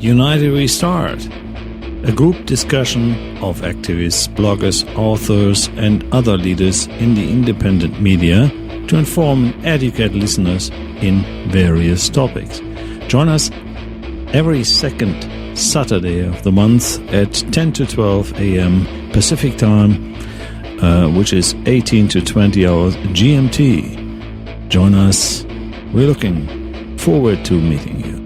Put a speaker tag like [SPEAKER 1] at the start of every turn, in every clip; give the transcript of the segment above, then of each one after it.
[SPEAKER 1] United We Start, a group discussion of activists, bloggers, authors and other leaders in the independent media to inform and educate listeners in various topics. Join us every second Saturday of the month at 10 to 12 a.m. Pacific time, which is 18 to 20 hours GMT. Join us. We're looking forward to meeting you.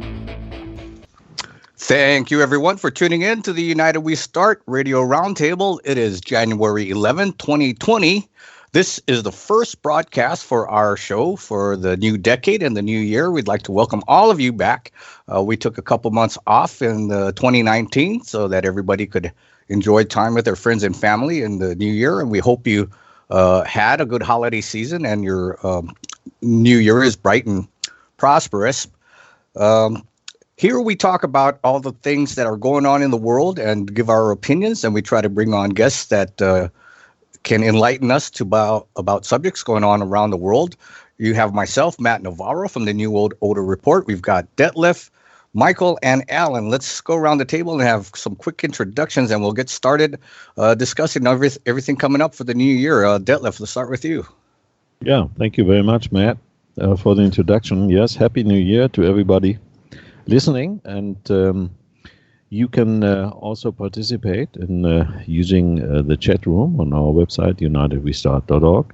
[SPEAKER 2] Thank you, everyone, for tuning in to the United We Start Radio Roundtable. It is January 11, 2020. This is the first broadcast for our show for the new decade and the new year. We'd like to welcome all of you back. We took a couple months off in 2019 so that everybody could enjoy time with their friends and family in the new year. And we hope you had a good holiday season and your new year is bright and prosperous. Here we talk about all the things that are going on in the world and give our opinions, and we try to bring on guests that can enlighten us about subjects going on around the world. You have myself, Matt Navarro, from the New Older Report. We've got Detlef, Michael, and Alan. Let's go around the table and have some quick introductions, and we'll get started discussing everything coming up for the new year. Detlef, let's start with you.
[SPEAKER 3] Yeah, thank you very much, Matt, for the introduction. Yes, Happy New Year to everybody listening, and you can also participate in using the chat room on our website, UNITEDWESTART.org.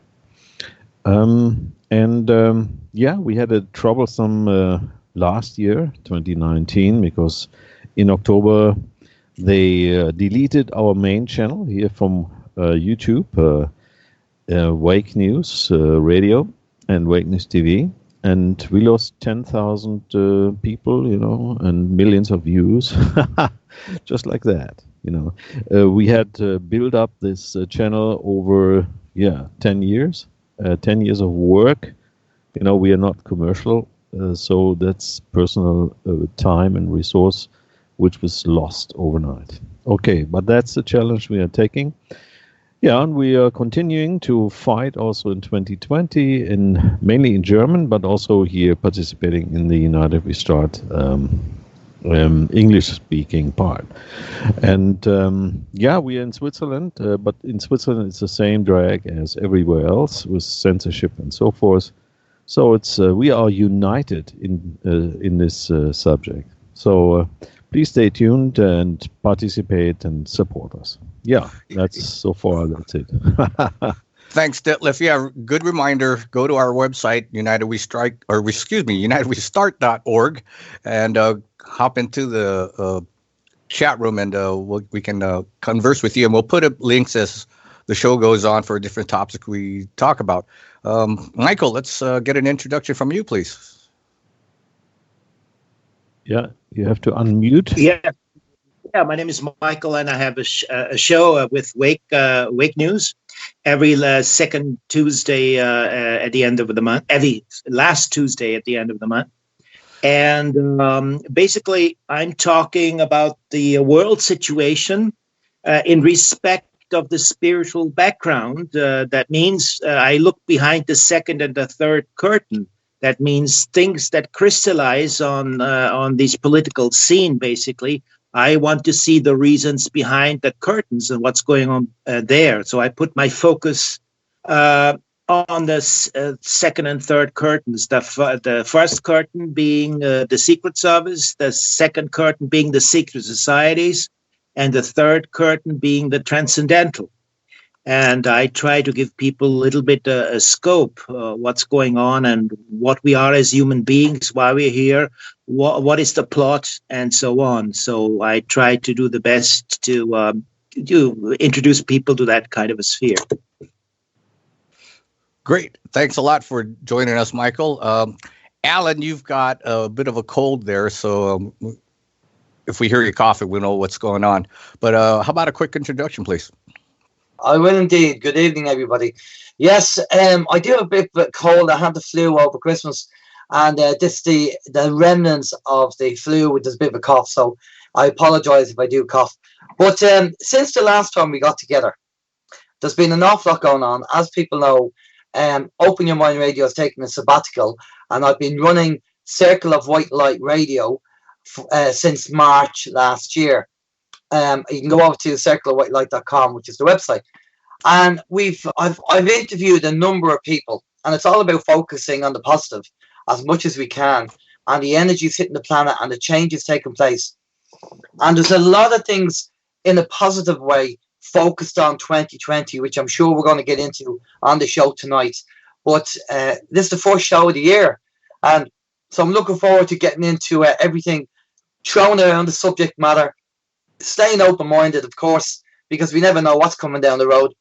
[SPEAKER 3] We had a troublesome last year, 2019, because in October they deleted our main channel here from YouTube, Wake News Radio and Wake News TV. And we lost 10,000 people, and millions of views, just like that, We had built up this channel over, 10 years, 10 years of work. We are not commercial, so that's personal time and resource, which was lost overnight. Okay, but that's the challenge we are taking. Yeah, and we are continuing to fight also in 2020, mainly in German, but also here participating in the United We Start English-speaking part. And we are in Switzerland, but in Switzerland it's the same drag as everywhere else with censorship and so forth. So it's we are united in this subject. So please stay tuned and participate and support us. Yeah, that's it.
[SPEAKER 2] Thanks, Detlef. Yeah, good reminder. Go to our website, UnitedWeStart.org, and hop into the chat room, and we can converse with you. And we'll put up links as the show goes on for different topics we talk about. Michael, let's get an introduction from you, please.
[SPEAKER 3] Yeah, you have to unmute.
[SPEAKER 4] Yeah, my name is Michael, and I have a show with Wake News every second Tuesday at the end of the month, every last Tuesday at the end of the month. And basically, I'm talking about the world situation in respect of the spiritual background. That means I look behind the second and the third curtain. That means things that crystallize on this political scene, basically. I want to see the reasons behind the curtains and what's going on there. So I put my focus on the second and third curtains. The first curtain being the Secret Service, the second curtain being the secret societies, and the third curtain being the transcendental. And I try to give people a little bit a scope, what's going on and what we are as human beings, why we're here, what is the plot, and so on. So I try to do the best to introduce people to that kind of a sphere.
[SPEAKER 2] Great. Thanks a lot for joining us, Michael. Alan, you've got a bit of a cold there, so if we hear you coughing, we know what's going on. But how about a quick introduction, please?
[SPEAKER 5] I will indeed. Good evening, everybody. Yes, I do have a bit of a cold. I had the flu over Christmas, and this the remnants of the flu with this bit of a cough. So I apologise if I do cough. But since the last time we got together, there's been an awful lot going on. As people know, Open Your Mind Radio has taken a sabbatical, and I've been running Circle of White Light Radio since March last year. You can go over to circleofwhitelight.com, which is the website. And I've interviewed a number of people, and it's all about focusing on the positive as much as we can, and the energy's hitting the planet and the change is taking place. And there's a lot of things in a positive way focused on 2020, which I'm sure we're going to get into on the show tonight. But this is the first show of the year, and so I'm looking forward to getting into everything, throwing around the subject matter, staying open-minded, of course, because we never know what's coming down the road.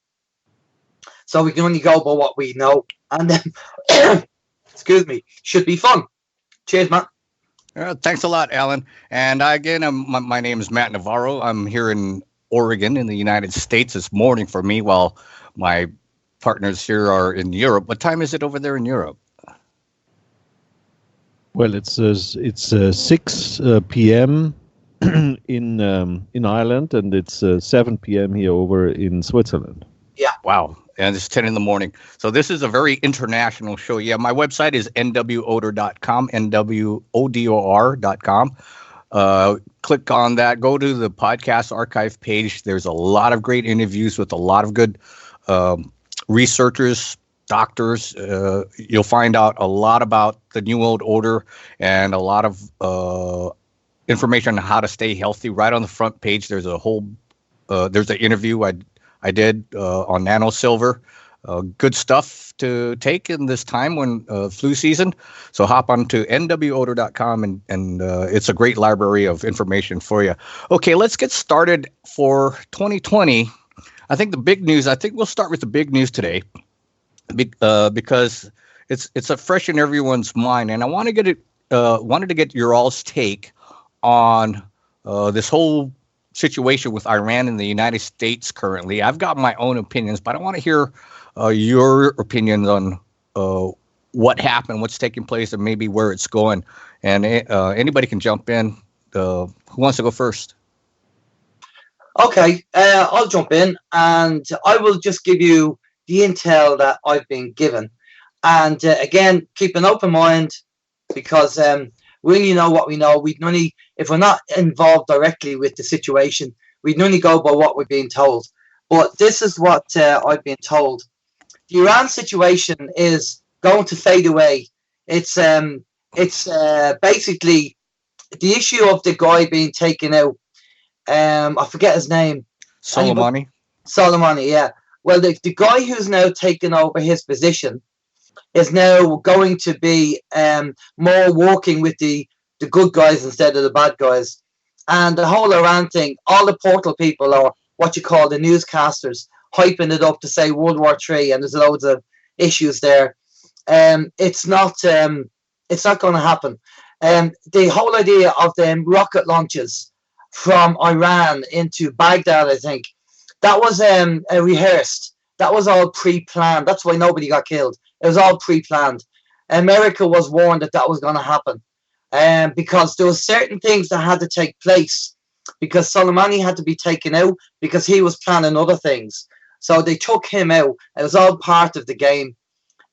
[SPEAKER 5] So we can only go by what we know. And then, excuse me, should be fun. Cheers, Matt.
[SPEAKER 2] Thanks a lot, Alan. And again, my name is Matt Navarro. I'm here in Oregon in the United States. It's morning for me while my partners here are in Europe. What time is it over there in Europe?
[SPEAKER 3] Well, it's 6 p.m. in Ireland, and it's 7 p.m. here over in Switzerland.
[SPEAKER 5] Yeah.
[SPEAKER 2] Wow. And it's 10 in the morning. So this is a very international show. Yeah, my website is nwodor.com, nwodor.com. Click on that. Go to the podcast archive page. There's a lot of great interviews with a lot of good researchers, doctors. You'll find out a lot about the New World Order and a lot of information on how to stay healthy. Right on the front page, there's a whole there's an interview I did on nano silver. Good stuff to take in this time when flu season. So hop on to nwodor.com and it's a great library of information for you. Okay, let's get started for 2020. I think the big news, I think we'll start with the big news today because it's a fresh in everyone's mind. And I want to get it, wanted to get your all's take on this whole situation with Iran and the United States currently. I've got my own opinions, but I want to hear your opinions on what happened, what's taking place, and maybe where it's going. And anybody can jump in. Who wants to go first?
[SPEAKER 5] Okay, I'll jump in, and I will just give you the intel that I've been given. And again, keep an open mind, because we only know what we know. If we're not involved directly with the situation, we only go by what we're being told. But this is what I've been told. The Iran situation is going to fade away. It's basically the issue of the guy being taken out. I forget his name.
[SPEAKER 2] Soleimani,
[SPEAKER 5] yeah. Well, the guy who's now taken over his position is now going to be more working with the good guys instead of the bad guys. And the whole Iran thing, all the portal people, or what you call the newscasters, hyping it up to say World War III, and there's loads of issues there. It's not going to happen. The whole idea of them rocket launches from Iran into Baghdad, I think, that was rehearsed. That was all pre-planned. That's why nobody got killed. It was all pre-planned. America was warned that was going to happen, because there were certain things that had to take place, because Soleimani had to be taken out because he was planning other things. So they took him out. It was all part of the game.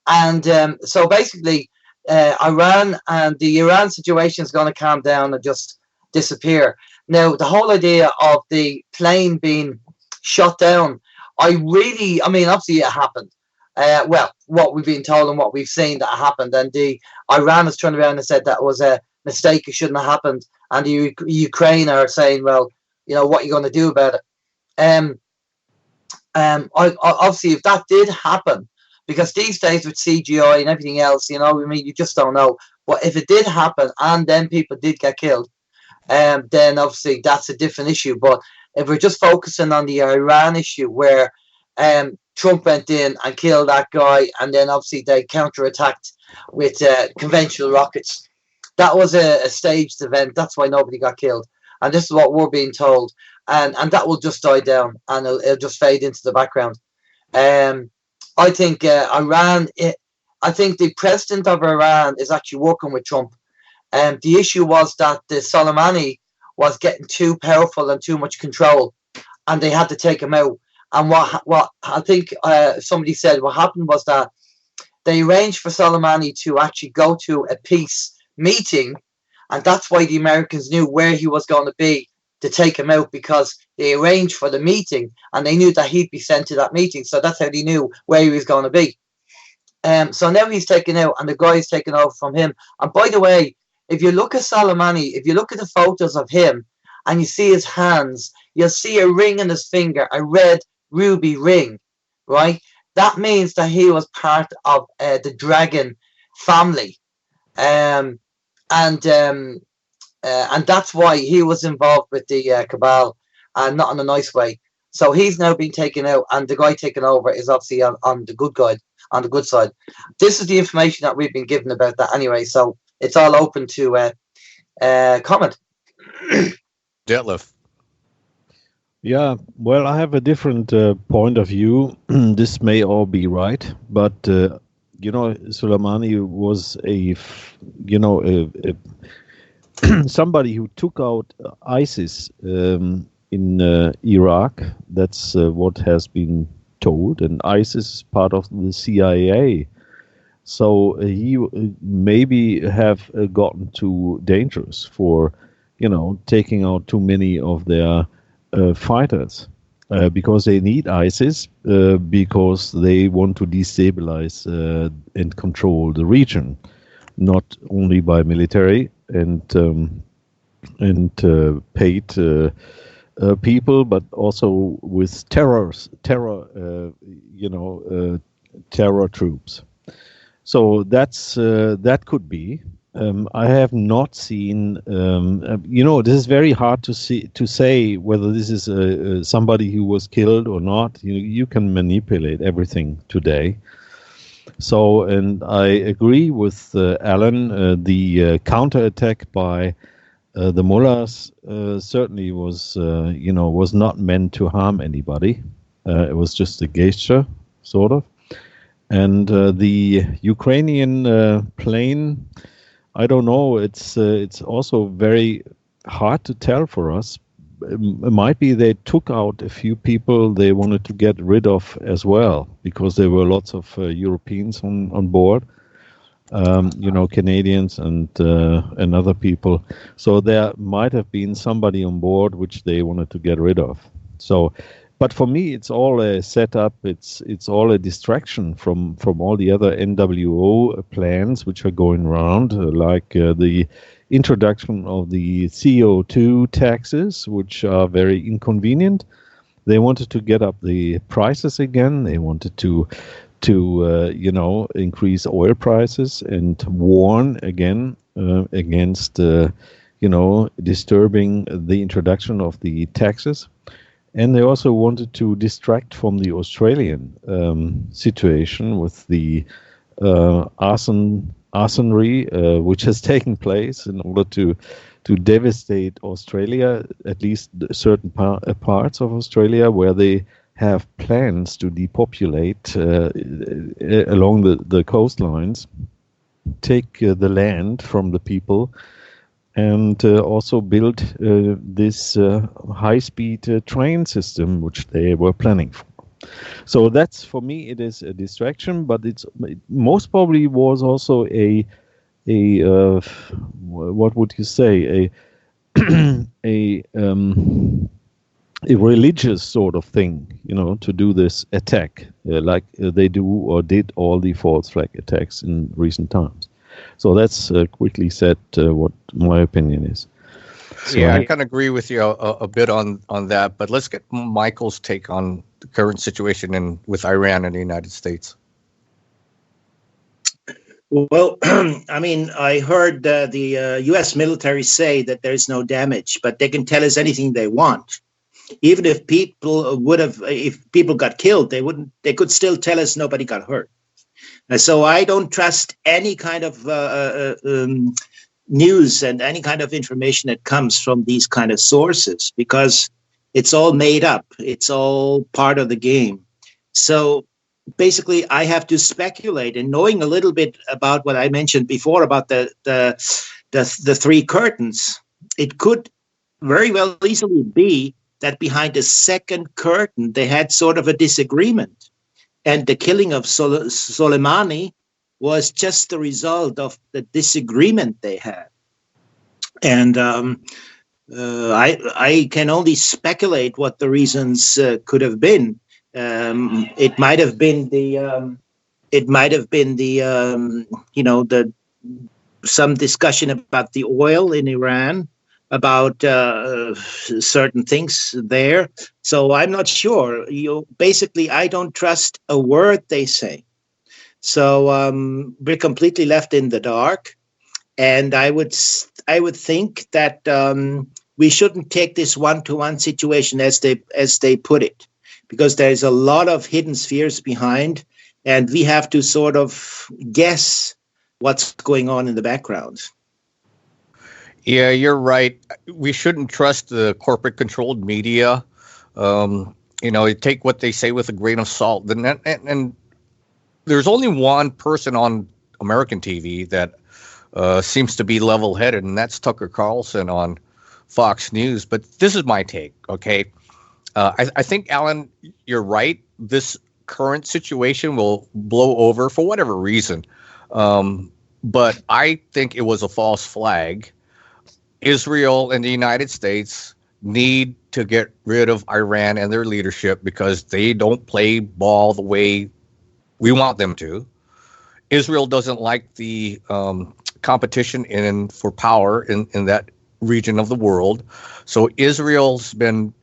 [SPEAKER 5] And so basically, Iran and the Iran situation is going to calm down and just disappear. Now, the whole idea of the plane being shot down, obviously it happened. Well, what we've been told and what we've seen that happened, and the Iran has turned around and said that was a mistake, it shouldn't have happened, and the Ukraine are saying, well, what are you going to do about it? Obviously, if that did happen, because these days with CGI and everything else, you just don't know. But if it did happen and then people did get killed, then obviously that's a different issue. But if we're just focusing on the Iran issue, where Trump went in and killed that guy, and then obviously they counterattacked with conventional rockets, that was a staged event. That's why nobody got killed. And this is what we're being told. and that will just die down, and it'll just fade into the background. I think Iran. I think the president of Iran is actually working with Trump. The issue was that the Soleimani was getting too powerful and too much control, and they had to take him out. And what I think somebody said what happened was that they arranged for Soleimani to actually go to a peace meeting, and that's why the Americans knew where he was going to be to take him out, because they arranged for the meeting and they knew that he'd be sent to that meeting. So that's how they knew where he was going to be. So now he's taken out, and the guy is taken out from him. And by the way, if you look at Soleimani, if you look at the photos of him and you see his hands, you'll see a ring in his finger, a red ruby ring, right? That means that he was part of the dragon family. And that's why he was involved with the cabal, and not in a nice way. So he's now been taken out, and the guy taken over is obviously on the good side. This is the information that we've been given about that anyway. So it's all open to comment.
[SPEAKER 2] Detlef.
[SPEAKER 3] Yeah, well, I have a different point of view. This may all be right, but Soleimani was somebody who took out ISIS in Iraq. That's what has been told, and ISIS is part of the CIA. So he maybe have gotten too dangerous for, taking out too many of their fighters, because they need ISIS, because they want to destabilize and control the region, not only by military and paid people, but also with terror troops. So that could be. I have not seen. This is very hard to say whether this is somebody who was killed or not. You can manipulate everything today. So, and I agree with Alan. The counterattack by the mullahs certainly was not meant to harm anybody. It was just a gesture, sort of. And the Ukrainian plane, I don't know. It's also very hard to tell for us. It might be they took out a few people they wanted to get rid of as well, because there were lots of Europeans on board, Canadians and other people. So there might have been somebody on board which they wanted to get rid of. So, but for me, it's all a setup. It's all a distraction from all the other NWO plans which are going around, like the introduction of the CO2 taxes, which are very inconvenient. They wanted to get up the prices again. They wanted to increase oil prices and warn again against disturbing the introduction of the taxes. And they also wanted to distract from the Australian situation with the arsonery, which has taken place in order to devastate Australia, at least certain parts of Australia, where they have plans to depopulate along the coastlines, take the land from the people, and also build this high-speed train system, which they were planning for. So that's, for me, it is a distraction, but it most probably was also a what would you say, a religious sort of thing, to do this attack, like they do or did all the false flag attacks in recent times. So that's quickly said what my opinion is. So
[SPEAKER 2] yeah, I kind of agree with you a bit on that, but let's get Michael's take on the current situation with Iran and the United States.
[SPEAKER 4] Well, I mean, I heard the U.S. military say that there's no damage, but they can tell us anything they want. Even if people if people got killed, they could still tell us nobody got hurt. So I don't trust any kind of news and any kind of information that comes from these kind of sources, because It's all made up. It's all part of the game. So basically, I have to speculate, and knowing a little bit about what I mentioned before about the three curtains, it could very well easily be that behind the second curtain, they had sort of a disagreement. And the killing of Soleimani was just the result of the disagreement they had. And I can only speculate what the reasons could have been. It might have been some discussion about the oil in Iran, about certain things there. So I'm not sure. Basically, I don't trust a word they say. So we're completely left in the dark. And I would think that we shouldn't take this one-to-one situation as they put it, because there's a lot of hidden spheres behind, and we have to sort of guess what's going on in the background.
[SPEAKER 2] Yeah, you're right. We shouldn't trust the corporate-controlled media. Take what they say with a grain of salt. And there's only one person on American TV that seems to be level-headed, and that's Tucker Carlson on Fox News. But this is my take, okay? I think, Alan, you're right. This current situation will blow over for whatever reason. But I think it was a false flag. Israel and the United States need to get rid of Iran and their leadership because they don't play ball the way we want them to. Israel doesn't like the competition for power in that region of the world. So Israel's been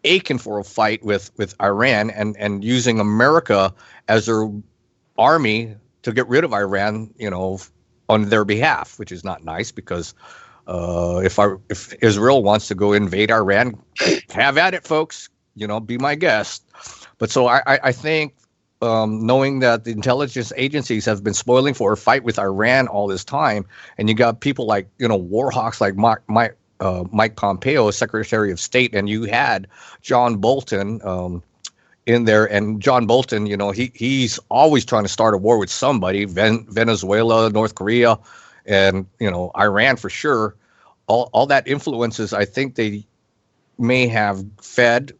[SPEAKER 2] aching for a fight with Iran and using America as their army to get rid of Iran, on their behalf, which is not nice because if Israel wants to go invade Iran, have at it, folks. Be my guest. But so I think knowing that the intelligence agencies have been spoiling for a fight with Iran all this time, and you got people like war hawks like Mike Pompeo, Secretary of State, and you had John Bolton in there, and John Bolton, he's always trying to start a war with somebody, Venezuela, North Korea, and Iran for sure. All that influences, I think they may have fed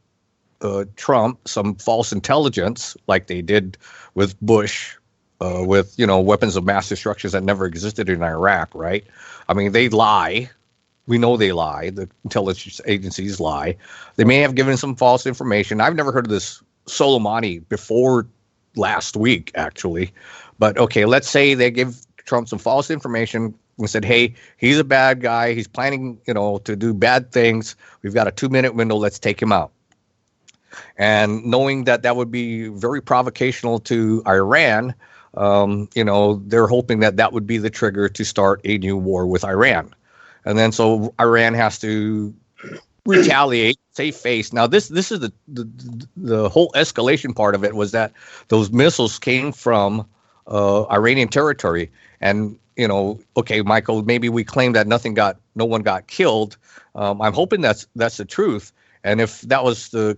[SPEAKER 2] Trump some false intelligence, like they did with Bush, with weapons of mass destruction that never existed in Iraq, right? I mean, they lie. We know they lie. The intelligence agencies lie. They may have given some false information. I've never heard of this Soleimani before last week, actually. But okay, let's say they give Trump some false information and said, hey, he's a bad guy. He's planning, to do bad things. We've got a 2-minute window. Let's take him out. And knowing that would be very provocational to Iran, they're hoping that would be the trigger to start a new war with Iran. And then so Iran has to retaliate, save face. Now, this is the whole escalation part of it was that those missiles came from Iranian territory. And, okay, Michael, maybe we claim that no one got killed. I'm hoping that's the truth. And if that's the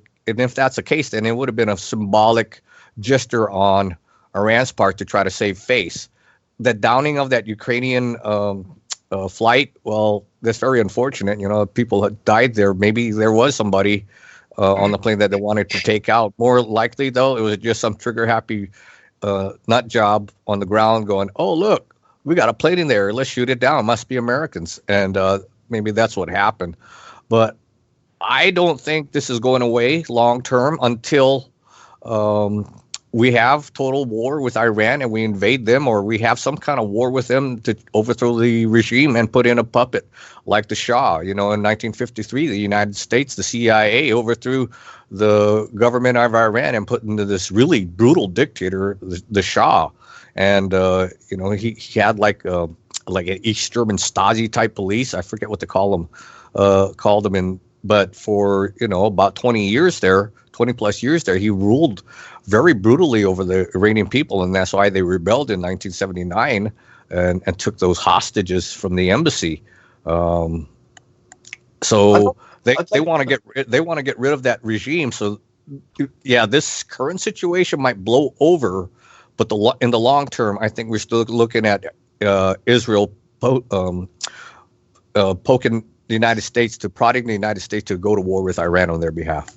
[SPEAKER 2] case, then it would have been a symbolic gesture on Iran's part to try to save face. The downing of that Ukrainian flight, well, that's very unfortunate. People had died there. Maybe there was somebody on the plane that they wanted to take out. More likely, though, it was just some trigger-happy nut job on the ground going, oh, look, we got a plane in there. Let's shoot it down. Must be Americans. And maybe that's what happened. But I don't think this is going away long-term until we have total war with Iran and we invade them, or we have some kind of war with them to overthrow the regime and put in a puppet like the Shah. In 1953, the United States, the CIA overthrew the government of Iran and put into this really brutal dictator, the Shah. And, he had like an East German Stasi type police. I forget what they called them but for, about 20 plus years there, he ruled very brutally over the Iranian people. And that's why they rebelled in 1979 and took those hostages from the embassy. So they want to get rid of that regime. So yeah, this current situation might blow over, but in the long term, I think we're still looking at Israel poking the United States, prodding the United States to go to war with Iran on their behalf.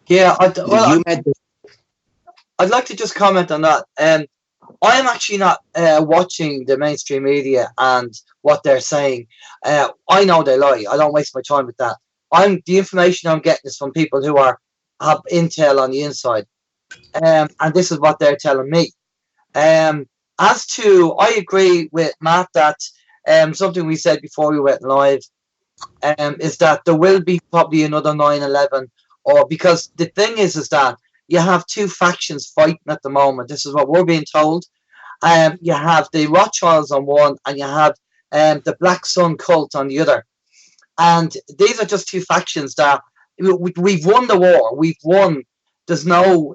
[SPEAKER 5] Yeah, I'd like to just comment on that. I am actually not watching the mainstream media and what they're saying. I know they lie. I don't waste my time with that. The information I'm getting is from people who have intel on the inside, and this is what they're telling me. As to, I agree with Matt that something we said before we went live is that there will be probably another 9/11, or because the thing is that you have two factions fighting at the moment. This is what we're being told. You have the Rothschilds on one, and you have the Black Sun cult on the other. And these are just two factions that we've won the war. We've won. There's no,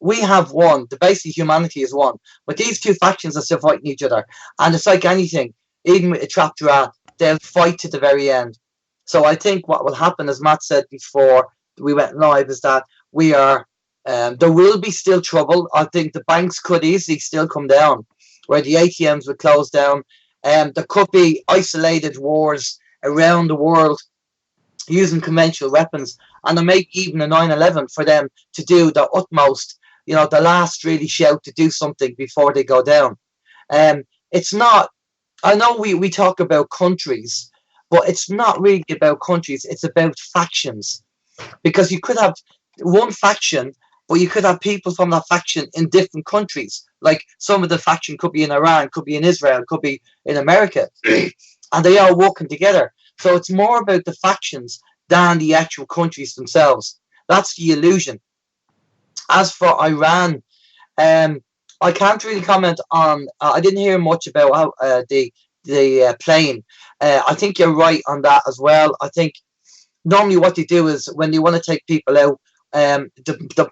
[SPEAKER 5] we have won. The basic humanity is won. But these two factions are still fighting each other. And it's like anything, even with a trapped rat, they'll fight to the very end. So I think what will happen, as Matt said before we went live, is that we are, there will be still trouble. I think the banks could easily still come down, where the ATMs would close down. There could be isolated wars around the world using conventional weapons, and there may even a 9/11 for them to do the utmost, the last really shout to do something before they go down. It's not, I know we talk about countries, but it's not really about countries. It's about factions, because you could have one faction, but you could have people from that faction in different countries. Like some of the faction could be in Iran, could be in Israel, could be in America, and they are working together. So it's more about the factions than the actual countries themselves. That's the illusion. As for Iran, I can't really comment on. I didn't hear much about how, the plane. I think you're right on that as well. I think normally what they do is when they want to take people out, there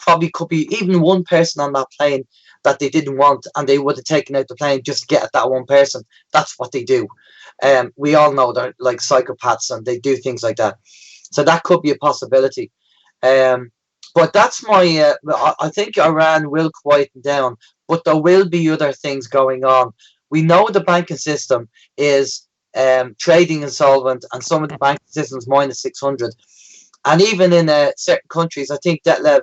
[SPEAKER 5] probably could be even one person on that plane that they didn't want, and they would have taken out the plane just to get at that one person. That's what they do. We all know they're like psychopaths, and they do things like that. So that could be a possibility. But that's my. I think Iran will quieten down, but there will be other things going on. We know the banking system is trading insolvent, and some of the banking systems minus 600. And even in certain countries, I think I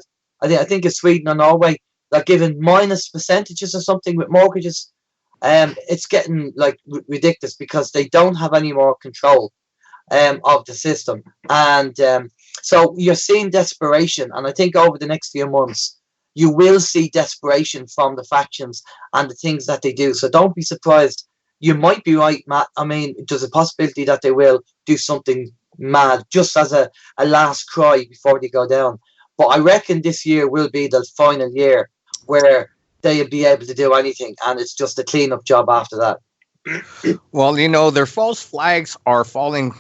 [SPEAKER 5] think it's Sweden or Norway, they're giving minus percentages or something with mortgages. It's getting like ridiculous because they don't have any more control of the system. And so you're seeing desperation. And I think over the next few months, you will see desperation from the factions and the things that they do. So don't be surprised. You might be right, Matt. I mean, there's a possibility that they will do something mad just as a last cry before they go down. But I reckon this year will be the final year where they'll be able to do anything, and it's just a cleanup job after that.
[SPEAKER 2] Well, their false flags are falling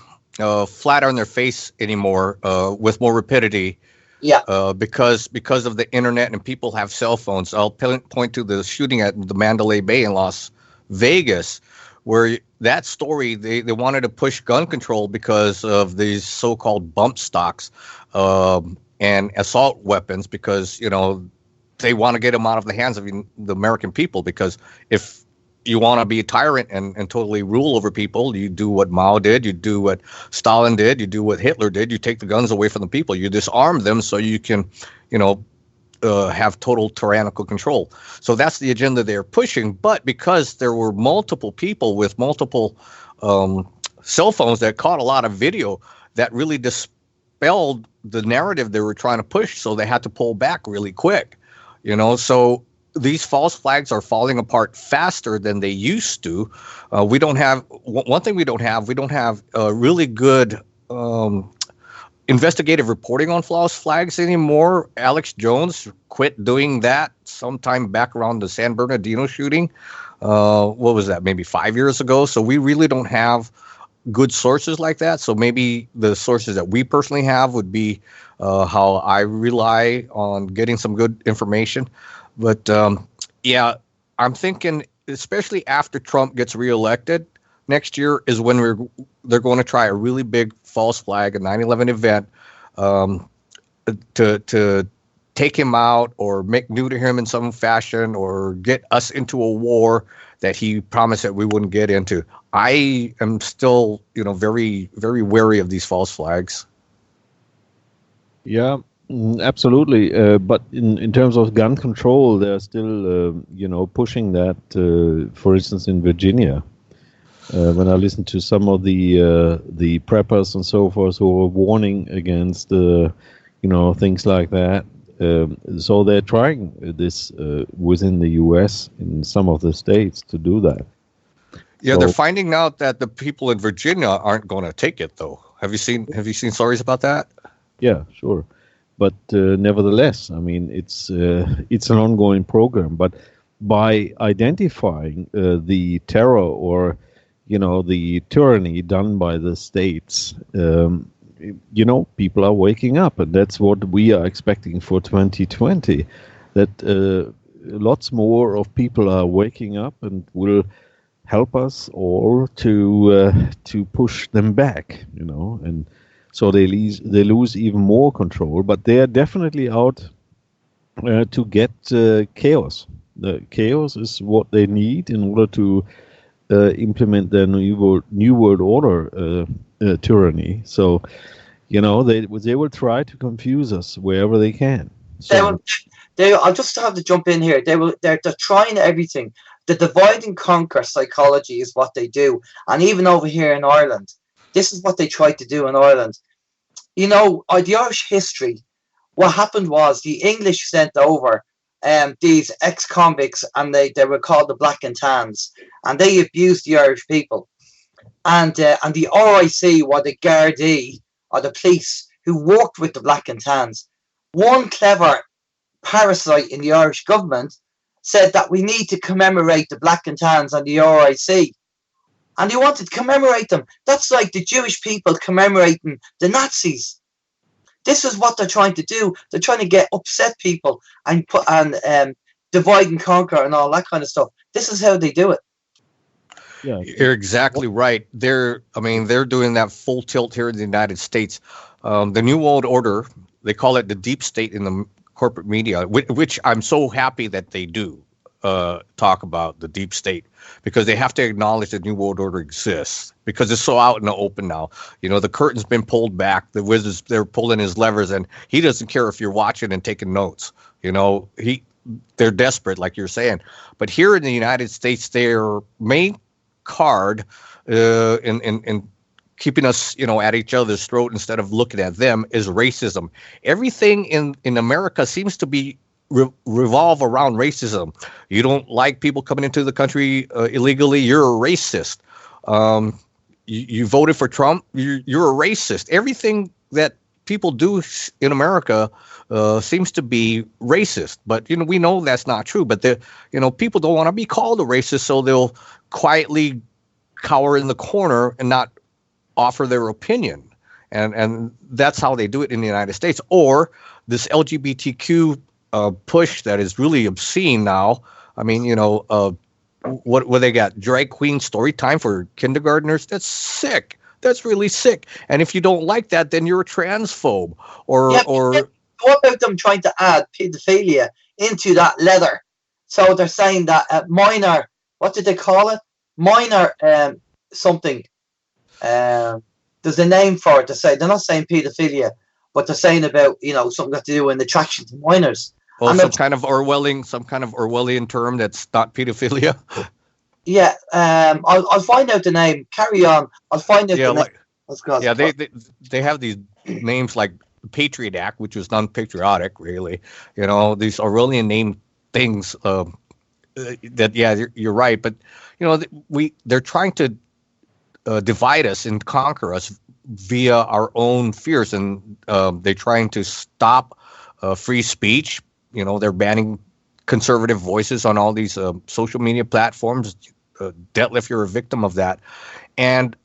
[SPEAKER 2] flat on their face anymore with more rapidity.
[SPEAKER 5] Yeah.
[SPEAKER 2] Because of the internet and people have cell phones. I'll point to the shooting at the Mandalay Bay in Las Vegas, where that story, they wanted to push gun control because of these so-called bump stocks and assault weapons, because, they want to get them out of the hands of the American people, because if you want to be a tyrant and totally rule over people, you do what Mao did, you do what Stalin did, you do what Hitler did, you take the guns away from the people, you disarm them so you can, have total tyrannical control. So that's the agenda they're pushing. But because there were multiple people with multiple cell phones that caught a lot of video, that really dispelled the narrative they were trying to push. So they had to pull back really quick, so these false flags are falling apart faster than they used to. We don't have one thing. We don't have really good investigative reporting on false flags anymore. Alex Jones quit doing that sometime back around the San Bernardino shooting. What was that? Maybe 5 years ago. So we really don't have good sources like that. So maybe the sources that we personally have would be how I rely on getting some good information. But yeah, I'm thinking, especially after Trump gets reelected next year, is when they're going to try a really big false flag, a 9/11 event, to take him out or make new to him in some fashion or get us into a war that he promised that we wouldn't get into. I am still, very, very wary of these false flags.
[SPEAKER 3] Yeah, absolutely. But in terms of gun control, they're still, pushing that. For instance, in Virginia, when I listen to some of the preppers and so forth who are warning against, things like that. So they're trying this within the U.S. in some of the states to do that.
[SPEAKER 2] Yeah, they're finding out that the people in Virginia aren't going to take it, though. Have you seen stories about that?
[SPEAKER 3] Yeah, sure. But nevertheless, I mean, it's an ongoing program. But by identifying the terror or, the tyranny done by the states, people are waking up. And that's what we are expecting for 2020, that lots more of people are waking up and will help us or to push them back, and so they lose even more control. But they are definitely out to get chaos. The chaos is what they need in order to implement their new world order tyranny. So, they will try to confuse us wherever they can. So,
[SPEAKER 5] I'll just have to jump in here. They're trying everything. The divide and conquer psychology is what they do. And even over here in Ireland, this is what they tried to do in Ireland. The Irish history, what happened was the English sent over these ex-convicts, and they were called the Black and Tans, and they abused the Irish people. And the RIC were the Gardaí, or the police, who worked with the Black and Tans. One clever parasite in the Irish government said that we need to commemorate the Black and Tans and the RIC. And they wanted to commemorate them. That's like the Jewish people commemorating the Nazis. This is what they're trying to do. They're trying to get upset people and divide and conquer and all that kind of stuff. This is how they do it.
[SPEAKER 2] Yeah, you're exactly right. They're doing that full tilt here in the United States. The New World Order, they call it the deep state in the corporate media, which I'm so happy that they do talk about the deep state, because they have to acknowledge the New World Order exists, because it's so out in the open now. The curtain's been pulled back. The wizards, they're pulling his levers, and he doesn't care if you're watching and taking notes. They're desperate, like you're saying. But here in the United States, their main card in keeping us, at each other's throat instead of looking at them is racism. Everything in America seems to be revolve around racism. You don't like people coming into the country illegally, you're a racist. You voted for Trump, you're a racist. Everything that people do in America seems to be racist. But we know that's not true. But people don't want to be called a racist, so they'll quietly cower in the corner and not offer their opinion. And that's how they do it in the United States. Or this LGBTQ push that is really obscene now. I mean, what they got? Drag queen story time for kindergartners? That's sick. That's really sick. And if you don't like that, then you're a transphobe. Or
[SPEAKER 5] what about them trying to add pedophilia into that letter? So they're saying that minor, what did they call it? Minor something. There's a name for it. They're not saying pedophilia, but they're saying about something got to do with an attraction to minors.
[SPEAKER 2] Well, some kind of Orwellian term that's not pedophilia.
[SPEAKER 5] Yeah, I'll find out the name. Carry on. I'll find out the name.
[SPEAKER 2] They have these names like Patriot Act, which was non-patriotic, really. These Orwellian name things. You're right, but they're trying to divide us and conquer us via our own fears, and they're trying to stop free speech. They're banning conservative voices on all these social media platforms. Detlef, you're a victim of that, and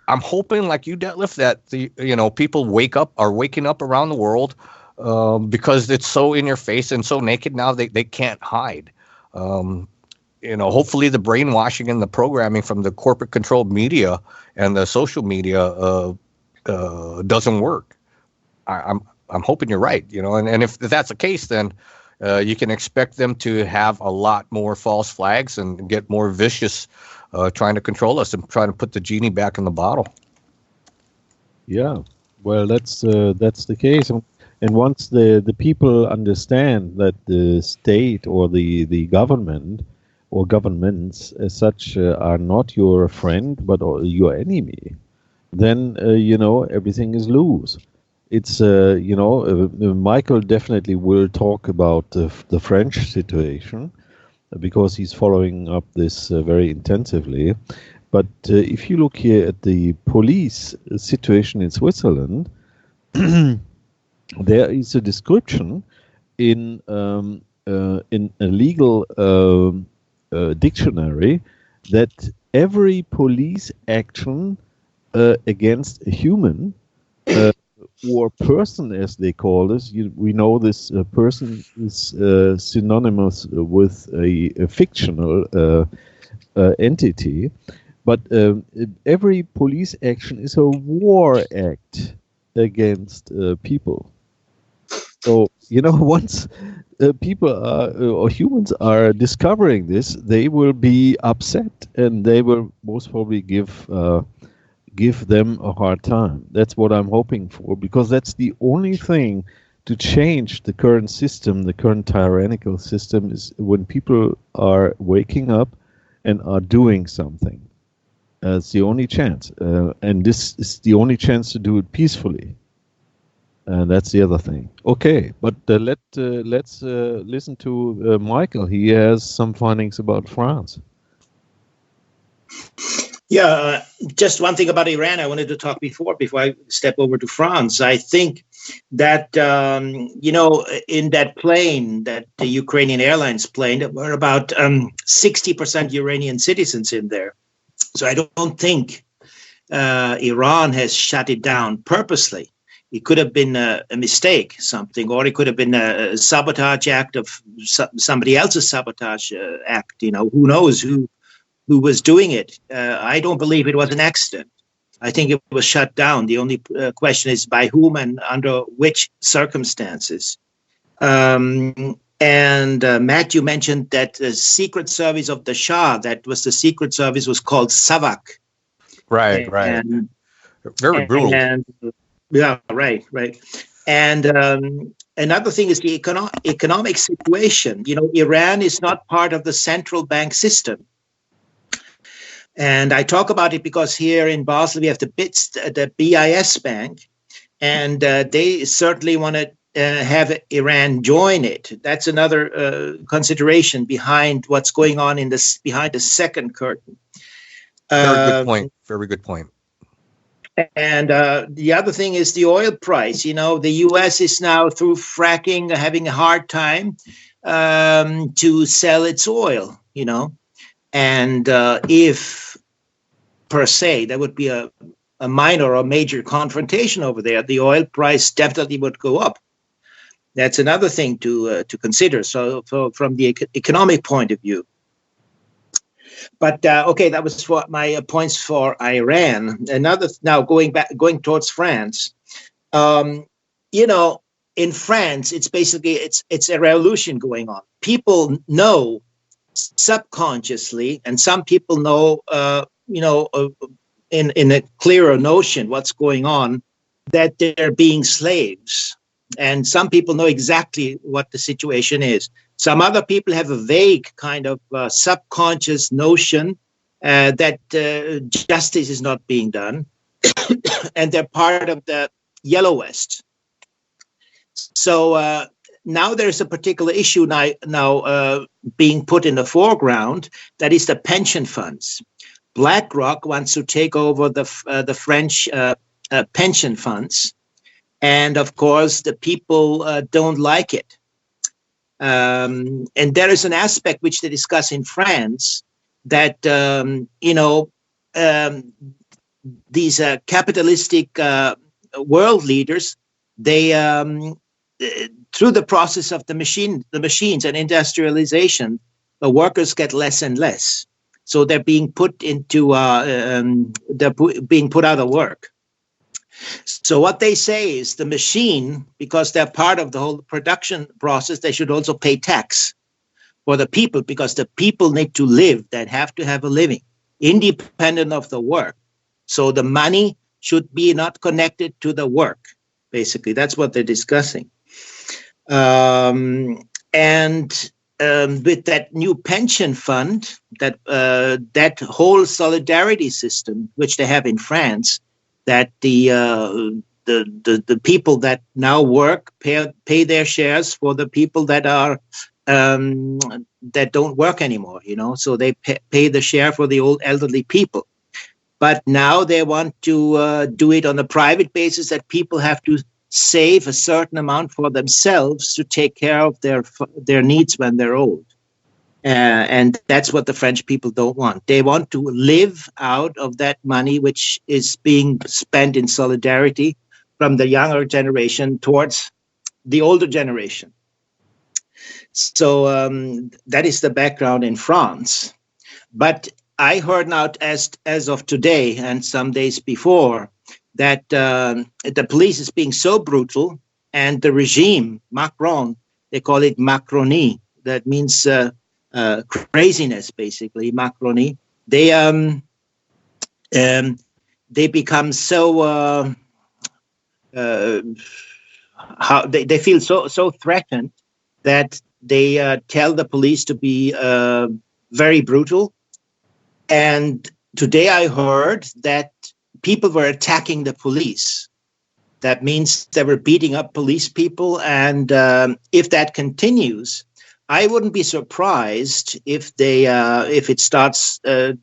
[SPEAKER 2] I'm hoping, like you, Detlef, that the people are waking up around the world because it's so in your face and so naked now they can't hide. Hopefully the brainwashing and the programming from the corporate controlled media and the social media doesn't work. I'm hoping you're right, and if that's the case, then you can expect them to have a lot more false flags and get more vicious, trying to control us and trying to put the genie back in the bottle.
[SPEAKER 3] Yeah, well, that's the case, and once the people understand that the state or the government or governments as such are not your friend but your enemy, then everything is loose. It's Michael definitely will talk about the French situation because he's following up this very intensively. But if you look here at the police situation in Switzerland, there is a description in a legal dictionary that every police action against a human or person, as they call this, we know this person is synonymous with a fictional entity, but every police action is a war act against people. So, once people or humans are discovering this, they will be upset and they will most probably give them a hard time. That's what I'm hoping for, because that's the only thing to change the current system, the current tyrannical system, is when people are waking up and are doing something. It's the only chance. And this is the only chance to do it peacefully. And that's the other thing. Okay, but let's listen to Michael. He has some findings about France.
[SPEAKER 4] Yeah, just one thing about Iran I wanted to talk before I step over to France. I think that, in that plane, that the Ukrainian Airlines plane, there were about 60% Iranian citizens in there. So I don't think Iran has shut it down purposely. It could have been a mistake, something, or it could have been a sabotage act of somebody else's sabotage act. Who knows who was doing it. I don't believe it was an accident. I think it was shut down. The only question is by whom and under which circumstances. And Matt, you mentioned that the Secret Service of the Shah, that was the Secret Service, was called Savak.
[SPEAKER 2] Right. Very brutal.
[SPEAKER 4] Yeah, right. And another thing is the economic situation. Iran is not part of the central bank system. And I talk about it because here in Basel, we have the BIS bank, and they certainly want to have Iran join it. That's another consideration behind what's going on behind the second curtain.
[SPEAKER 2] Very good point.
[SPEAKER 4] And the other thing is the oil price. The U.S. is now, through fracking, having a hard time to sell its oil, And if, per se, there would be a minor or major confrontation over there, the oil price definitely would go up. That's another thing to consider. So from the economic point of view. But okay, that was what my points for Iran. Now going towards France. In France, it's basically it's a revolution going on. People know subconsciously, and some people know, in a clearer notion what's going on, that they're being slaves. And some people know exactly what the situation is. Some other people have a vague kind of subconscious notion that justice is not being done, and they're part of the Yellow West. So now there's a particular issue now being put in the foreground, that is the pension funds. BlackRock wants to take over the French pension funds, and of course the people don't like it. And there is an aspect which they discuss in France that these capitalistic world leaders, they through the process of the machines and industrialization, the workers get less and less. So they're being put out of work. So what they say is the machine, because they're part of the whole production process, they should also pay tax for the people, because the people need to live, that have to have a living, independent of the work. So the money should be not connected to the work, basically. That's what they're discussing. And with that new pension fund, that whole solidarity system, which they have in France, that the people that now work pay their shares for the people that are that don't work anymore, so they pay the share for the old elderly people. But now they want to do it on a private basis, that people have to save a certain amount for themselves to take care of their needs when they're old. And that's what the French people don't want. They want to live out of that money, which is being spent in solidarity from the younger generation towards the older generation. So that is the background in France. But I heard now, as of today and some days before, that the police is being so brutal, and the regime, Macron, they call it Macronie. That means craziness, basically, Macronie. They become so they feel so threatened that they tell the police to be very brutal. And today I heard that people were attacking the police. That means they were beating up police people. And if that continues, I wouldn't be surprised if if it starts, if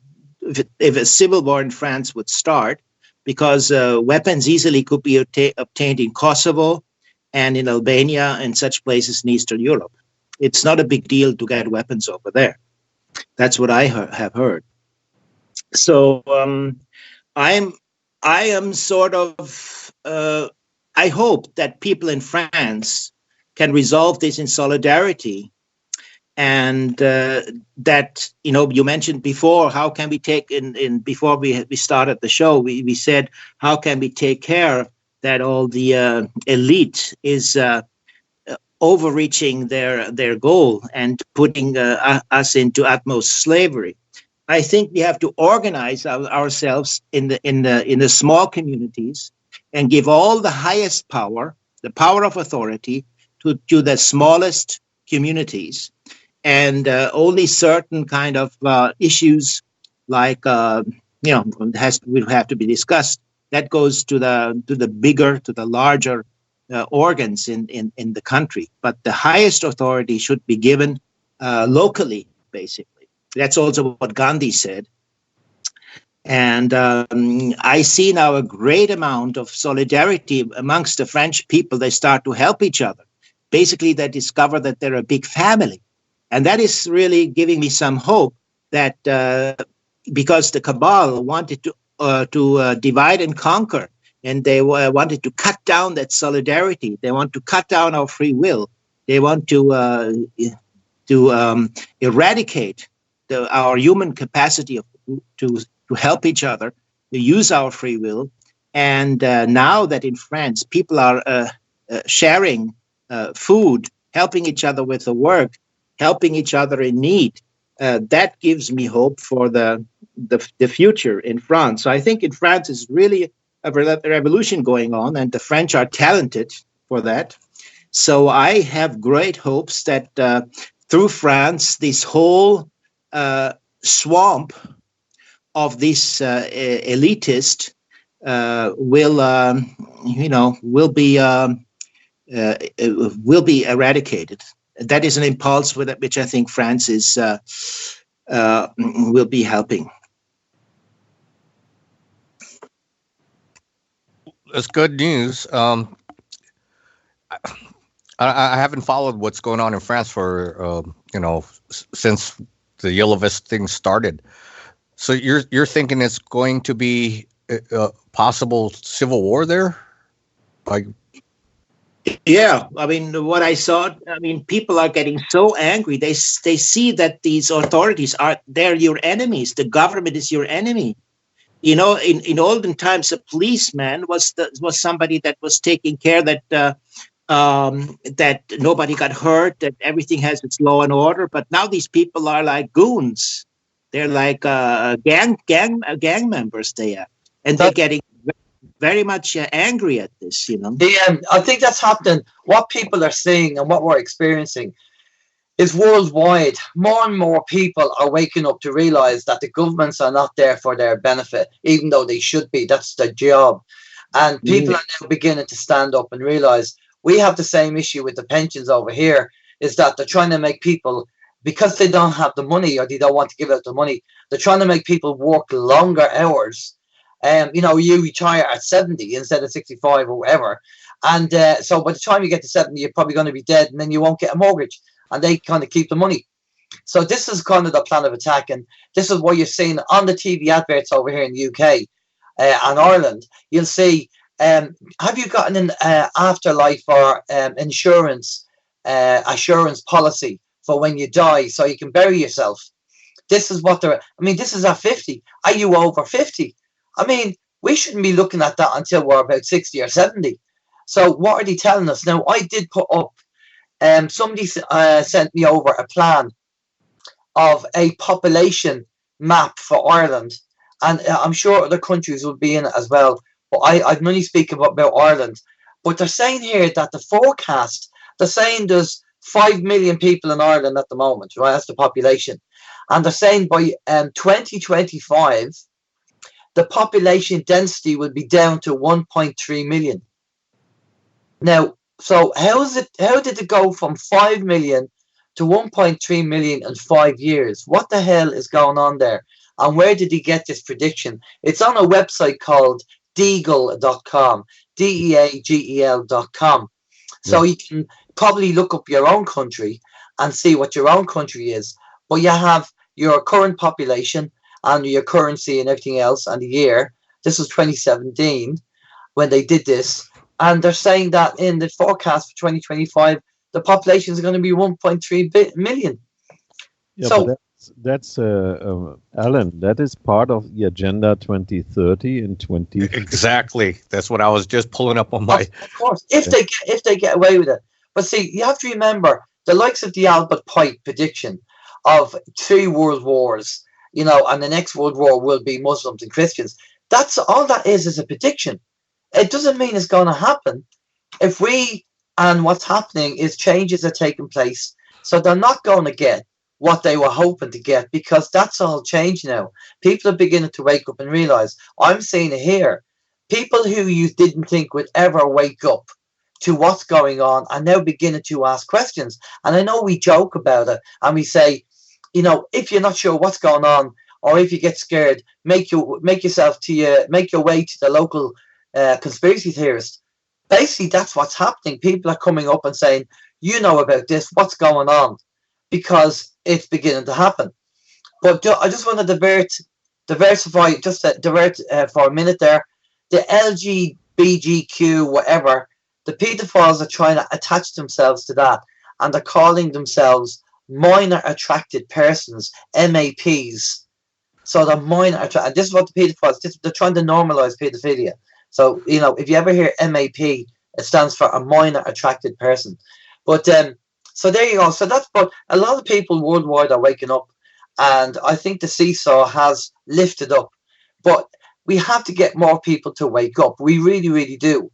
[SPEAKER 4] a civil war in France would start, because weapons easily could be obtained in Kosovo and in Albania and such places in Eastern Europe. It's not a big deal to get weapons over there. That's what I have heard. So I am sort of, I hope that people in France can resolve this in solidarity. And that, you mentioned before, how can we take in before we started the show, we said, how can we take care that all the elite is overreaching their goal and putting us into utmost slavery. I think we have to organize ourselves in the small communities and give all the highest power, the power of authority, to the smallest communities. And only certain kind of issues, like will have to be discussed. That goes to the bigger, to the larger organs in the country. But the highest authority should be given locally, basically. That's also what Gandhi said. And I see now a great amount of solidarity amongst the French people. They start to help each other. Basically, they discover that they're a big family. And that is really giving me some hope that because the cabal wanted to divide and conquer, and they wanted to cut down that solidarity. They want to cut down our free will. They want to eradicate our human capacity to help each other, to use our free will. And now that in France, people are sharing food, helping each other with the work, helping each other in need, that gives me hope for the future in France. So I think in France is really a revolution going on, and the French are talented for that. So I have great hopes that through France, this whole swamp of this elitist will be eradicated. That is an impulse which I think France is will be helping.
[SPEAKER 2] That's good news. I haven't followed what's going on in France for since the Yellow Vest thing started. So you're thinking it's going to be a possible civil war there?
[SPEAKER 4] Yeah, I mean, what I saw, people are getting so angry. They see that they're your enemies. The government is your enemy. in olden times, a policeman was somebody that was taking care that that nobody got hurt, that everything has its law and order. But now these people are like goons. They're like gang members. And they're getting very much angry at this.
[SPEAKER 5] I think that's happening. What people are seeing and what we're experiencing is worldwide. More and more people are waking up to realize that the governments are not there for their benefit, even though they should be. That's their job. And people are now beginning to stand up and realize we have the same issue with the pensions over here, is that they're trying to make people, because they don't have the money or they don't want to give out the money, they're trying to make people work longer hours. You retire at 70 instead of 65 or whatever. And so by the time you get to 70, you're probably going to be dead, and then you won't get a mortgage. And they kind of keep the money. So this is kind of the plan of attack. And this is what you're seeing on the TV adverts over here in the UK and Ireland. You'll see, have you gotten an afterlife or insurance assurance policy for when you die so you can bury yourself? This is what this is at 50. Are you over 50? We shouldn't be looking at that until we're about 60 or 70. So what are they telling us? Now, I did put up, somebody sent me over a plan of a population map for Ireland, and I'm sure other countries will be in it as well, but I'm only speaking about Ireland. But they're saying here that the forecast, they're saying there's 5 million people in Ireland at the moment, right? That's the population. And they're saying by 2025, the population density will be down to 1.3 million. Now, so how did it go from 5 million to 1.3 million in 5 years? What the hell is going on there? And where did he get this prediction? It's on a website called deagle.com, DEAGEL.com. So you can probably look up your own country and see what your own country is. But you have your current population and your currency and everything else and the year. This was 2017 when they did this. And they're saying that in the forecast for 2025, the population is going to be 1.3 million.
[SPEAKER 3] Yeah, so that's Alan, that is part of the Agenda 2030 in 20.
[SPEAKER 2] Exactly. That's what I was just pulling up on my.
[SPEAKER 5] Of course, if they get away with it. But see, you have to remember the likes of the Albert Pike prediction of 3 world wars, and the next world war will be Muslims and Christians. That's all that is a prediction. It doesn't mean it's going to happen. And what's happening is changes are taking place. So they're not going to get what they were hoping to get, because that's all changed now. People are beginning to wake up and realize, I'm seeing it here. People who you didn't think would ever wake up to what's going on are now beginning to ask questions. And I know we joke about it and we say, if you're not sure what's going on, or if you get scared, make your way to the local conspiracy theorist. Basically, that's what's happening. People are coming up and saying, about this, what's going on? Because it's beginning to happen. But I just want to divert for a minute there. The LGBTQ, whatever, the pedophiles are trying to attach themselves to that, and they're calling themselves minor attracted persons, MAPs. So they're minor attracted. This is what the pedophiles, they're trying to normalize pedophilia. So, if you ever hear MAP, it stands for a minor attracted person. But so there you go. So but a lot of people worldwide are waking up, and I think the seesaw has lifted up. But we have to get more people to wake up. We really, really do.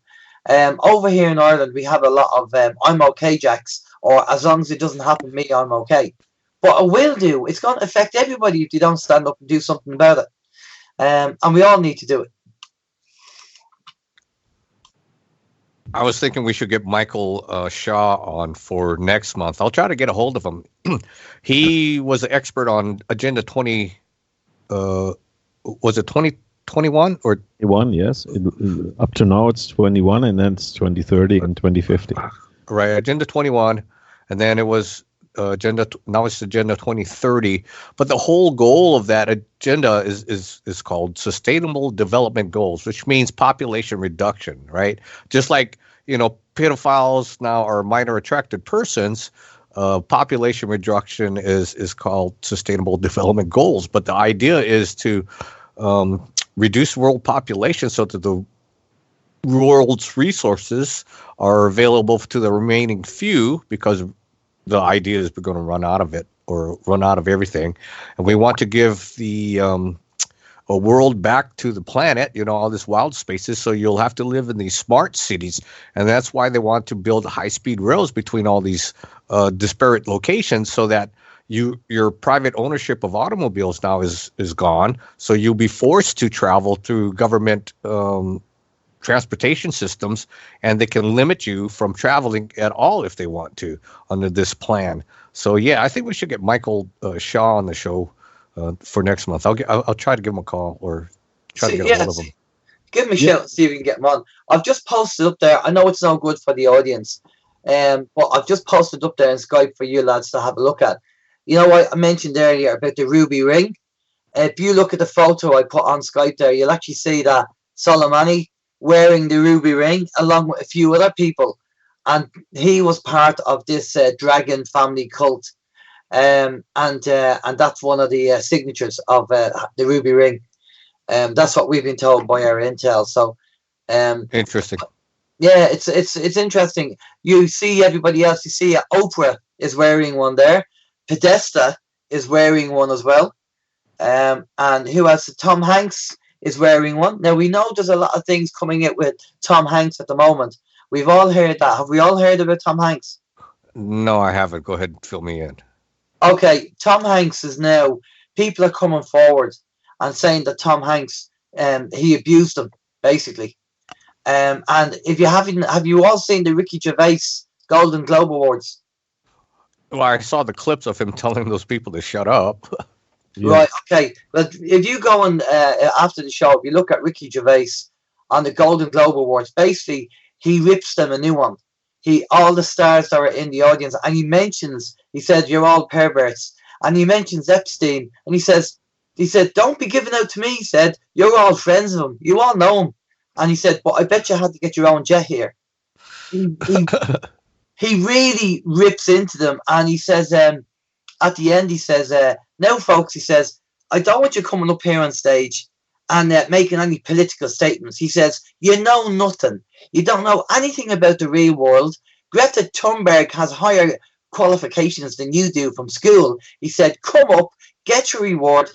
[SPEAKER 5] Over here in Ireland, we have a lot of I'm okay Jacks, or as long as it doesn't happen to me, I'm okay. But it will do. It's going to affect everybody if they don't stand up and do something about it. And we all need to do it.
[SPEAKER 2] I was thinking we should get Michael Shaw on for next month. I'll try to get a hold of him. He was an expert on Agenda 20. Was it 2021 or 21?
[SPEAKER 3] Yes. Up to now, it's 21, and then it's 2030 and 2050.
[SPEAKER 2] Right, Agenda 21, and then it was now it's Agenda 2030. But the whole goal of that agenda is called Sustainable Development Goals, which means population reduction, right? Just like, pedophiles now are minor attracted persons, population reduction is called Sustainable Development Goals. But the idea is to reduce world population so that the world's resources are available to the remaining few, because the idea is we're going to run out of it or run out of everything. And we want to give the a world back to the planet, all this wild spaces. So you'll have to live in these smart cities. And that's why they want to build high-speed rails between all these disparate locations, so that your private ownership of automobiles now is gone. So you'll be forced to travel through government transportation systems, and they can limit you from traveling at all if they want to under this plan. So yeah, I think we should get Michael Shaw on the show for next month. I'll try to give him a call or try to get a hold of him.
[SPEAKER 5] Give him a shout and see if we can get him on. I've just posted up there. I know it's no good for the audience, but I've just posted up there in Skype for you lads to have a look at. You know what I mentioned earlier about the ruby ring? If you look at the photo I put on Skype there, you'll actually see that Soleimani wearing the ruby ring along with a few other people, and he was part of this dragon family cult, and that's one of the signatures of the ruby ring. That's what we've been told by our intel. So
[SPEAKER 2] interesting.
[SPEAKER 5] Yeah, it's interesting. You see everybody else. You see Oprah is wearing one there. Podesta is wearing one as well. And who else? Tom Hanks is wearing one. Now, we know there's a lot of things coming out with Tom Hanks at the moment. We've all heard that. Have we all heard about Tom Hanks?
[SPEAKER 2] No, I haven't. Go ahead and fill me in.
[SPEAKER 5] Okay, Tom Hanks is now, people are coming forward and saying that Tom Hanks, he abused them, basically. And if you haven't, have you all seen the Ricky Gervais Golden Globe Awards?
[SPEAKER 2] Well, I saw the clips of him telling those people to shut up.
[SPEAKER 5] Yeah. Right, okay. But if you go on after the show, if you look at Ricky Gervais on the Golden Globe Awards, basically he rips them a new one. All the stars that are in the audience, and he said, you're all perverts. And he mentions Epstein, and he said, don't be giving out to me. He said, you're all friends of him. You all know him. And he said, but I bet you had to get your own jet here. He really rips into them, and he says, at the end, he says, now, folks, he says, I don't want you coming up here on stage and making any political statements. He says, you know nothing. You don't know anything about the real world. Greta Thunberg has higher qualifications than you do from school. He said, come up, get your reward,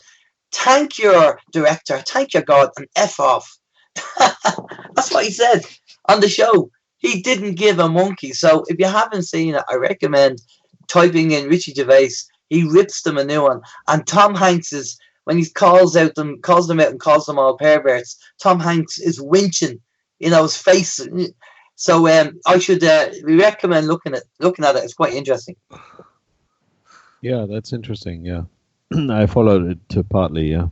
[SPEAKER 5] thank your director, thank your God, and F off. That's what he said on the show. He didn't give a monkey. So if you haven't seen it, I recommend typing in Richie Gervais. He rips them a new one. And Tom Hanks is, when he calls them out and calls them all perverts, Tom Hanks is winching, his face. So we recommend looking at it. It's quite interesting.
[SPEAKER 3] Yeah, that's interesting. Yeah, I followed it partly. Yeah.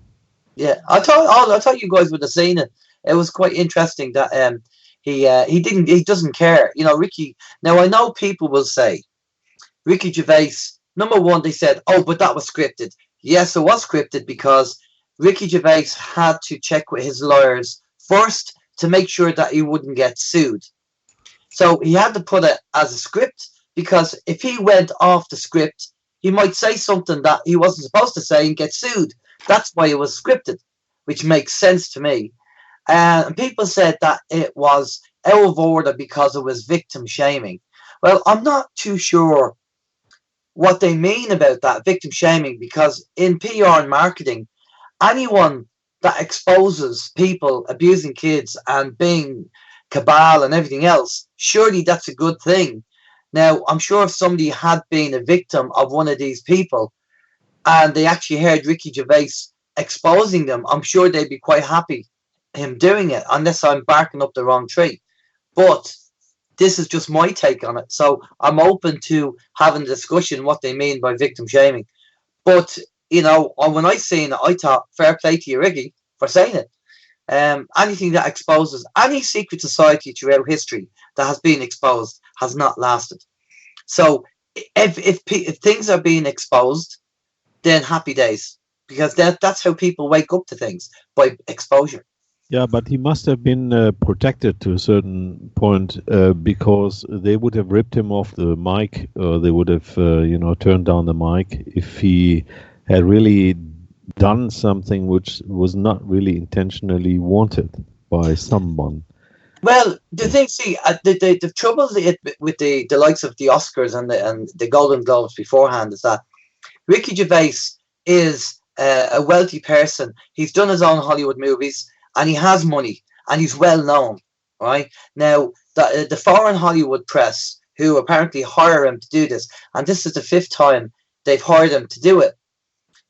[SPEAKER 5] Yeah, I thought you guys would have seen it. It was quite interesting that he doesn't care. Ricky. Now I know people will say Ricky Gervais. Number one, they said, oh, but that was scripted. Yes, it was scripted because Ricky Gervais had to check with his lawyers first to make sure that he wouldn't get sued. So he had to put it as a script, because if he went off the script, he might say something that he wasn't supposed to say and get sued. That's why it was scripted, which makes sense to me. And people said that it was out of order because it was victim shaming. Well, I'm not too sure what they mean about that, victim shaming, because in PR and marketing, anyone that exposes people abusing kids and being cabal and everything else, surely that's a good thing. Now, I'm sure if somebody had been a victim of one of these people and they actually heard Ricky Gervais exposing them, I'm sure they'd be quite happy him doing it, unless I'm barking up the wrong tree. But this is just my take on it. So I'm open to having a discussion what they mean by victim shaming. But, when I seen it, I thought, fair play to you, Ricky, for saying it. Anything that exposes any secret society throughout history that has been exposed has not lasted. So if things are being exposed, then happy days, because that's how people wake up to things, by exposure.
[SPEAKER 3] Yeah, but he must have been protected to a certain point, because they would have ripped him off the mic. They would have, turned down the mic if he had really done something which was not really intentionally wanted by someone.
[SPEAKER 5] Well, the thing, see, the trouble with the likes of the Oscars and the Golden Globes beforehand is that Ricky Gervais is a wealthy person. He's done his own Hollywood movies, and he has money, and he's well known, right? Now, the foreign Hollywood press, who apparently hire him to do this, and this is the 5th time they've hired him to do it.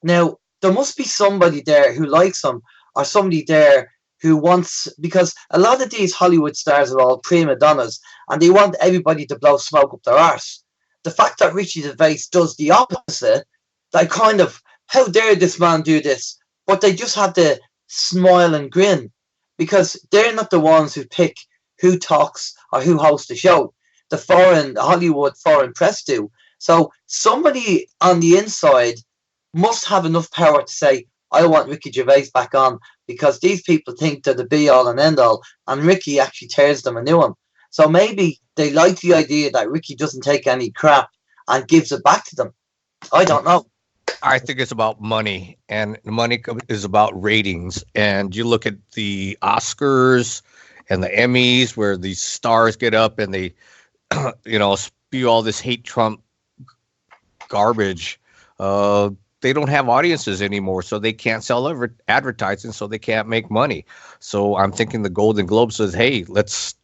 [SPEAKER 5] Now, there must be somebody there who likes him, or somebody there who wants, because a lot of these Hollywood stars are all prima donnas, and they want everybody to blow smoke up their arse. The fact that Ricky Gervais does the opposite, like kind of, how dare this man do this? But they just have to smile and grin, because they're not the ones who pick who talks or who hosts the show. The Hollywood foreign press do. So somebody on the inside must have enough power to say, I want Ricky Gervais back on, because these people think they're the be-all and end-all, and Ricky actually tears them a new one. So maybe they like the idea that Ricky doesn't take any crap and gives it back to them. I don't know.
[SPEAKER 2] I think it's about money, and money is about ratings. And you look at the Oscars and the Emmys, where these stars get up and they, spew all this hate Trump garbage. They don't have audiences anymore, so they can't sell advertising, so they can't make money. So I'm thinking the Golden Globe says, hey, let's,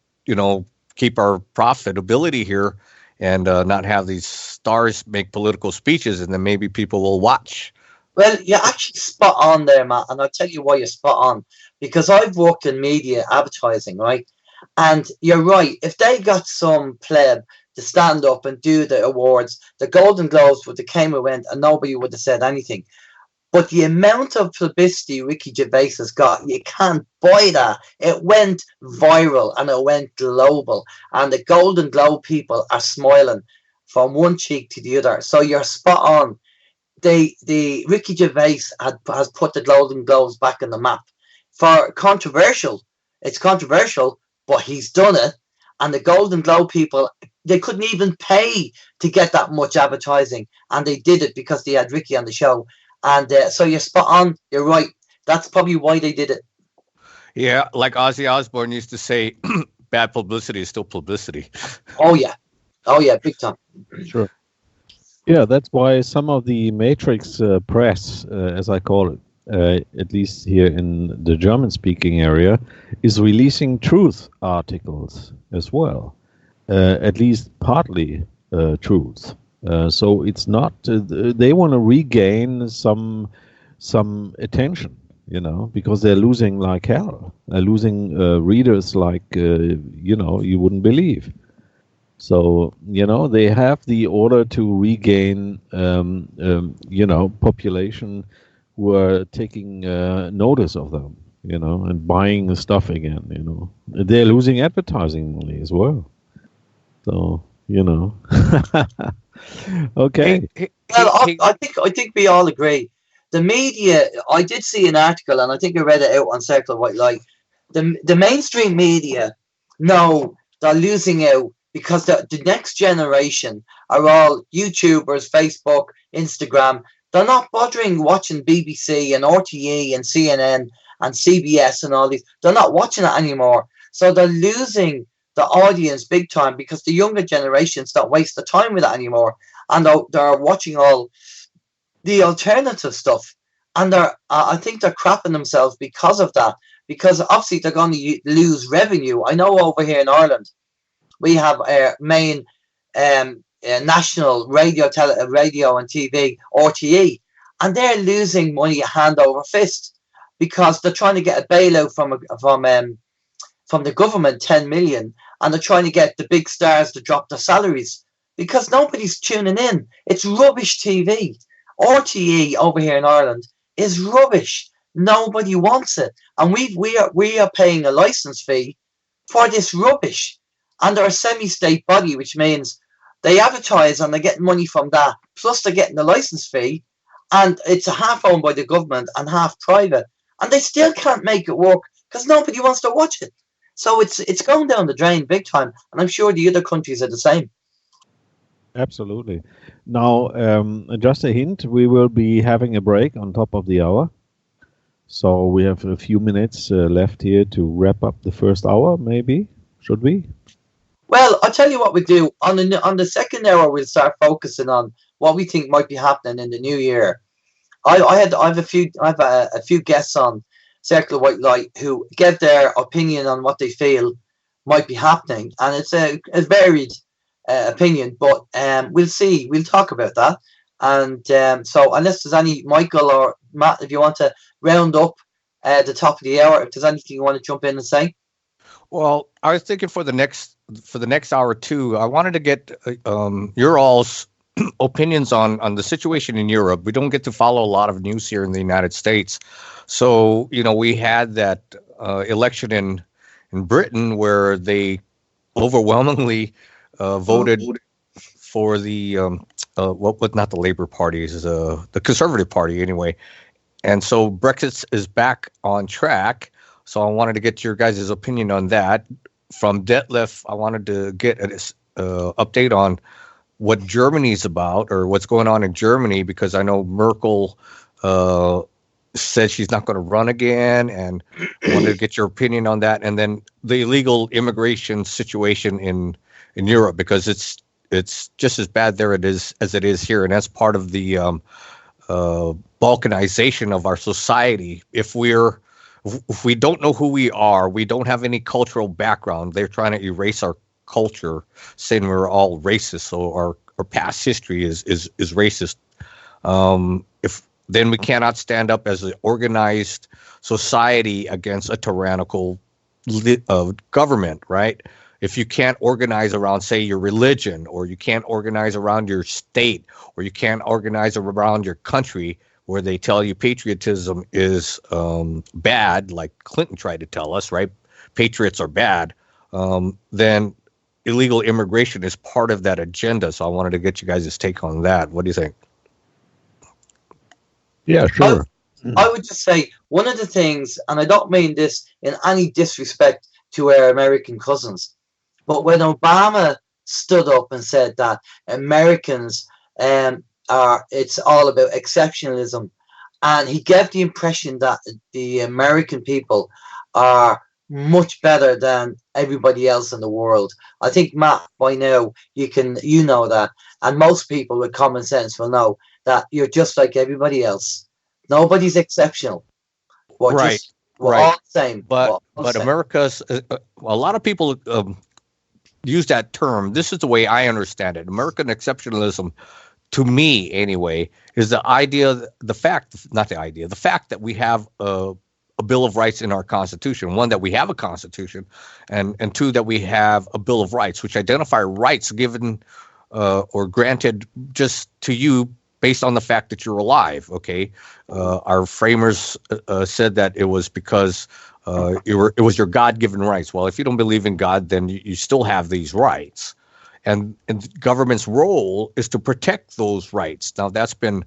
[SPEAKER 2] keep our profitability here and not have these stars make political speeches, and then maybe people will watch.
[SPEAKER 5] Well, you're actually spot on there, Matt, and I'll tell you why you're spot on. Because I've worked in media advertising, right? And you're right. If they got some pleb to stand up and do the awards, the Golden Globes would have came and went, and nobody would have said anything. But the amount of publicity Ricky Gervais has got, you can't buy that. It went viral and it went global. And the Golden Globe people are smiling from one cheek to the other. So you're spot on. The Ricky Gervais has put the Golden Globes back on the map. For controversial, it's controversial, but he's done it. And the Golden Globe people, they couldn't even pay to get that much advertising. And they did it because they had Ricky on the show. And so you're spot on. You're right. That's probably why they did it.
[SPEAKER 2] Yeah, like Ozzy Osbourne used to say, bad publicity is still publicity.
[SPEAKER 5] Oh, yeah, big time.
[SPEAKER 3] Sure. Yeah, that's why some of the Matrix press, as I call it, at least here in the German-speaking area, is releasing truth articles as well, at least partly truth. So it's not. They want to regain some attention, because they're losing like hell. They're losing readers like you wouldn't believe. So they have the order to regain population who are taking notice of them, and buying the stuff again. They're losing advertising money as well. So okay.
[SPEAKER 5] Well, I think we all agree. The media. I did see an article, and I think I read it out on Circle White Light. The mainstream media know they're losing out because the next generation are all YouTubers, Facebook, Instagram. They're not bothering watching BBC and RTE and CNN and CBS and all these. They're not watching it anymore. So they're losing the audience big time because the younger generations don't waste the time with it anymore. And they're watching all the alternative stuff. And I think they're crapping themselves because of that. Because obviously they're going to lose revenue. I know over here in Ireland, we have our main national radio and TV, RTE, and they're losing money hand over fist because they're trying to get a bailout from the government, 10 million, and they're trying to get the big stars to drop their salaries because nobody's tuning in. It's rubbish TV. RTE over here in Ireland is rubbish. Nobody wants it, and we are paying a license fee for this rubbish. And they're a semi-state body, which means they advertise and they're getting money from that. Plus, they're getting the license fee, and it's half owned by the government and half private. And they still can't make it work because nobody wants to watch it. So it's going down the drain big time. And I'm sure the other countries are the same.
[SPEAKER 3] Absolutely. Now, just a hint, we will be having a break on top of the hour. So we have a few minutes left here to wrap up the first hour, maybe. Should we?
[SPEAKER 5] Well, I'll tell you what we do. On the second hour, we'll start focusing on what we think might be happening in the new year. I have a few guests on Circle of White Light who give their opinion on what they feel might be happening, and it's a varied opinion, but we'll see. We'll talk about that. And so unless there's any, Michael or Matt, if you want to round up at the top of the hour, if there's anything you want to jump in and say.
[SPEAKER 2] Well, I was thinking for the next hour too, I wanted to get your all's opinions on the situation in Europe. We don't get to follow a lot of news here in the United States. So, we had that election in Britain where they overwhelmingly voted for the not the Labour Party, is the Conservative Party anyway. And so Brexit is back on track. So I wanted to get your guys' opinion on that. From Detlef, I wanted to get an update on what Germany's about, or what's going on in Germany, because I know Merkel said she's not going to run again, and I wanted to get your opinion on that. And then the illegal immigration situation in Europe, because it's just as bad there as it is here, and that's part of the balkanization of our society. If we don't know who we are, we don't have any cultural background, they're trying to erase our culture, saying we're all racist, so our past history is racist. If then we cannot stand up as an organized society against a tyrannical government, right? If you can't organize around, say, your religion, or you can't organize around your state, or you can't organize around your country, where they tell you patriotism is bad, like Clinton tried to tell us, right? Patriots are bad. Then illegal immigration is part of that agenda. So I wanted to get you guys' take on that. What do you think?
[SPEAKER 3] Yeah, sure.
[SPEAKER 5] I would just say one of the things, and I don't mean this in any disrespect to our American cousins, but when Obama stood up and said that Americans it's all about exceptionalism, and he gave the impression that the American people are much better than everybody else in the world. I think, Matt, by now you know that, and most people with common sense will know that you're just like everybody else. Nobody's exceptional. We're
[SPEAKER 2] right.
[SPEAKER 5] all the same.
[SPEAKER 2] But America's a lot of people use that term. This is the way I understand it. American exceptionalism, to me anyway, is the fact that we have a Bill of Rights in our Constitution. One, that we have a Constitution, and two, that we have a Bill of Rights, which identify rights given or granted just to you based on the fact that you're alive. Okay, our framers said that it was because it was your God-given rights. Well, if you don't believe in God, then you still have these rights. And the government's role is to protect those rights. Now, that's been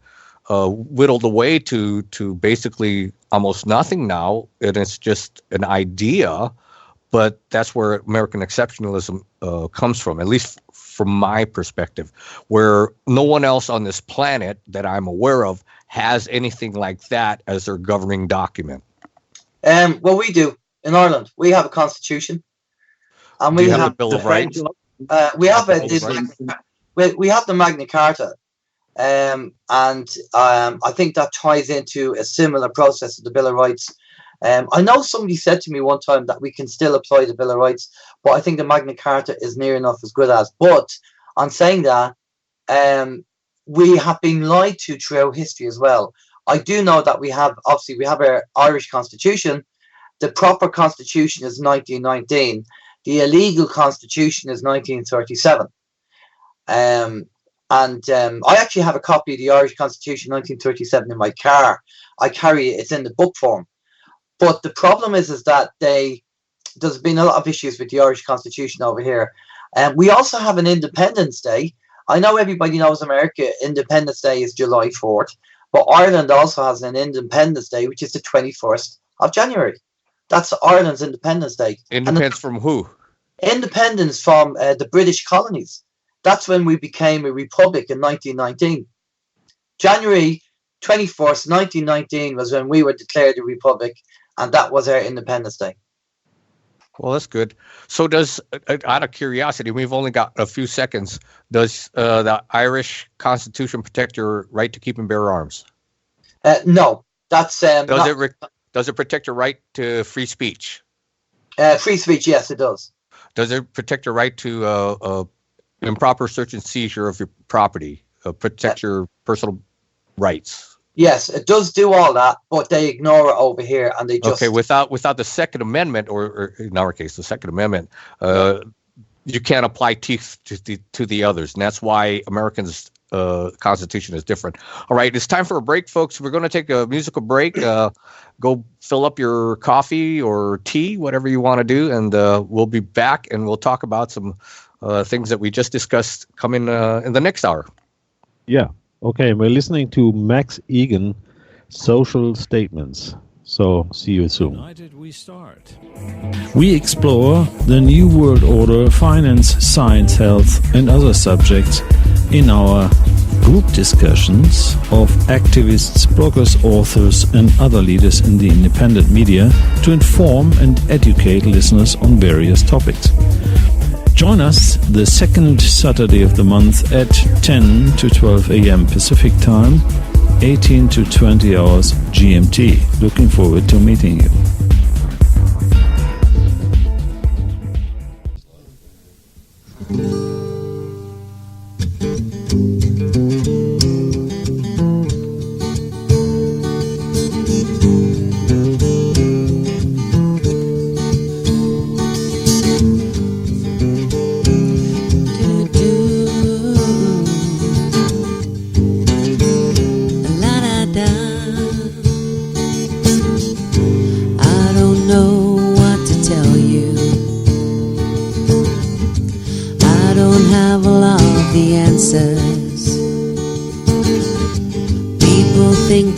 [SPEAKER 2] whittled away to basically almost nothing now, and it's just an idea. But that's where American exceptionalism comes from, at least from my perspective, where no one else on this planet that I'm aware of has anything like that as their governing document. Well,
[SPEAKER 5] we do in Ireland. We have a constitution, and
[SPEAKER 2] we have the Bill of Rights.
[SPEAKER 5] We have we have the Magna Carta, and I think that ties into a similar process of the Bill of Rights. I know somebody said to me one time that we can still apply the Bill of Rights, but I think the Magna Carta is near enough as good as. But on saying that, we have been lied to throughout history as well. I do know that we have our Irish Constitution. The proper Constitution is 1919. The illegal Constitution is 1937. I actually have a copy of the Irish Constitution 1937 in my car. I carry it. It's in the book form. But the problem is that there's been a lot of issues with the Irish Constitution over here. We also have an Independence Day. I know everybody knows America, Independence Day is July 4th, but Ireland also has an Independence Day, which is the 21st of January. That's Ireland's Independence Day.
[SPEAKER 2] Independence from who?
[SPEAKER 5] Independence from the British colonies. That's when we became a republic in 1919. January 21st, 1919 was when we were declared a republic, and that was our Independence Day.
[SPEAKER 2] Well, that's good. So does, out of curiosity, we've only got a few seconds, does the Irish Constitution protect your right to keep and bear arms?
[SPEAKER 5] No, that's...
[SPEAKER 2] Does it protect your right to free speech?
[SPEAKER 5] Free speech, yes, it does.
[SPEAKER 2] Does it protect your right to improper search and seizure of your property? Protect your personal rights?
[SPEAKER 5] Yes, it does do all that, but they ignore it over here, and they just...
[SPEAKER 2] Okay, without the Second Amendment, or in our case, the Second Amendment, you can't apply teeth to the others, and that's why Americans' Constitution is different. All right, it's time for a break, folks. We're going to take a musical break. Go fill up your coffee or tea, whatever you want to do, and we'll be back, and we'll talk about some things that we just discussed coming in the next hour.
[SPEAKER 3] Yeah. Okay, we're listening to Max Egan, Social Statements. So, see you soon.
[SPEAKER 1] United we start. We explore the New World Order, finance, science, health, and other subjects in our group discussions of activists, bloggers, authors, and other leaders in the independent media to inform and educate listeners on various topics. Join us the second Saturday of the month at 10 to 12 a.m. Pacific Time, 18 to 20 hours GMT. Looking forward to meeting you.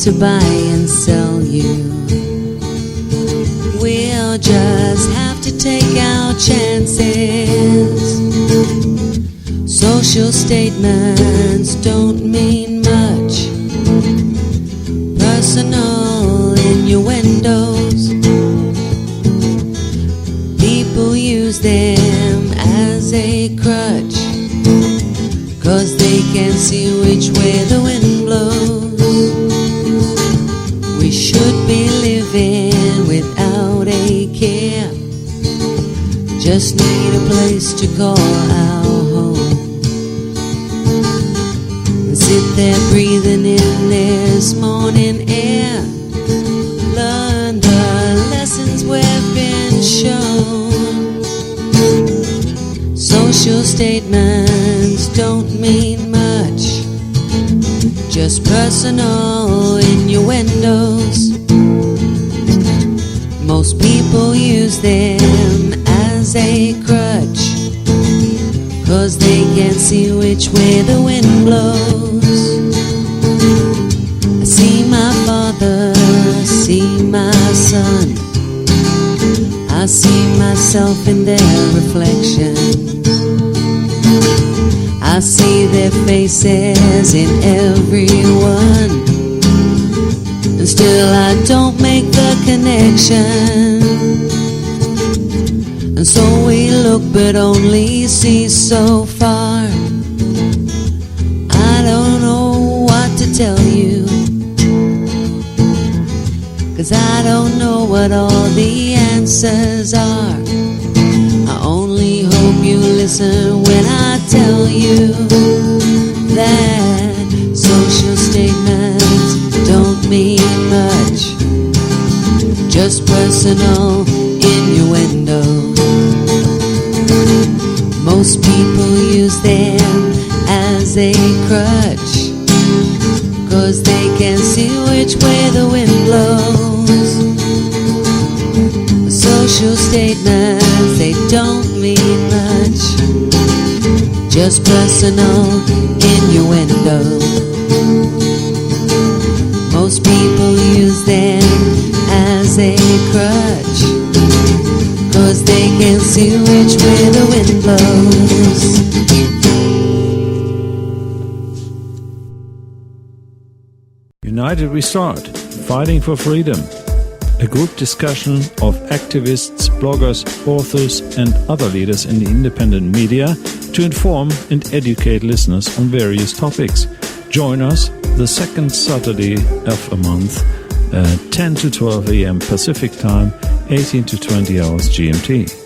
[SPEAKER 6] To buy and sell you, we'll just have to take our chances. Social statements don't mean much. Personal innuendos, people use them as a crutch, 'cause they can see which way the wind blows. We should be living without a care, just need a place to call our home, and sit there breathing in this morning air, learn the lessons we've been shown. Social statements don't mean much, just personal innuendos. Most people use them as a crutch, 'cause they can't see which way the wind blows. I see my father, see my son, I see myself in their reflections. I see their faces in everyone, and still I don't make the connection. And so we look but only see so far. I don't know what to tell you, 'cause I don't know what all the answers are. I only hope you listen when I tell you that social statements don't mean much, just personal innuendo. Most people use them as a crutch, 'cause they can see which way the wind blows. Social statements, they don't mean much, just personal innuendo. Most people use them as a crutch, 'cause they can see which way the wind blows.
[SPEAKER 1] United We Start, Fighting for Freedom. A group discussion of activists, bloggers, authors and other leaders in the independent media to inform and educate listeners on various topics. Join us the second Saturday of a month, 10 to 12 a.m. Pacific Time, 18 to 20 hours GMT.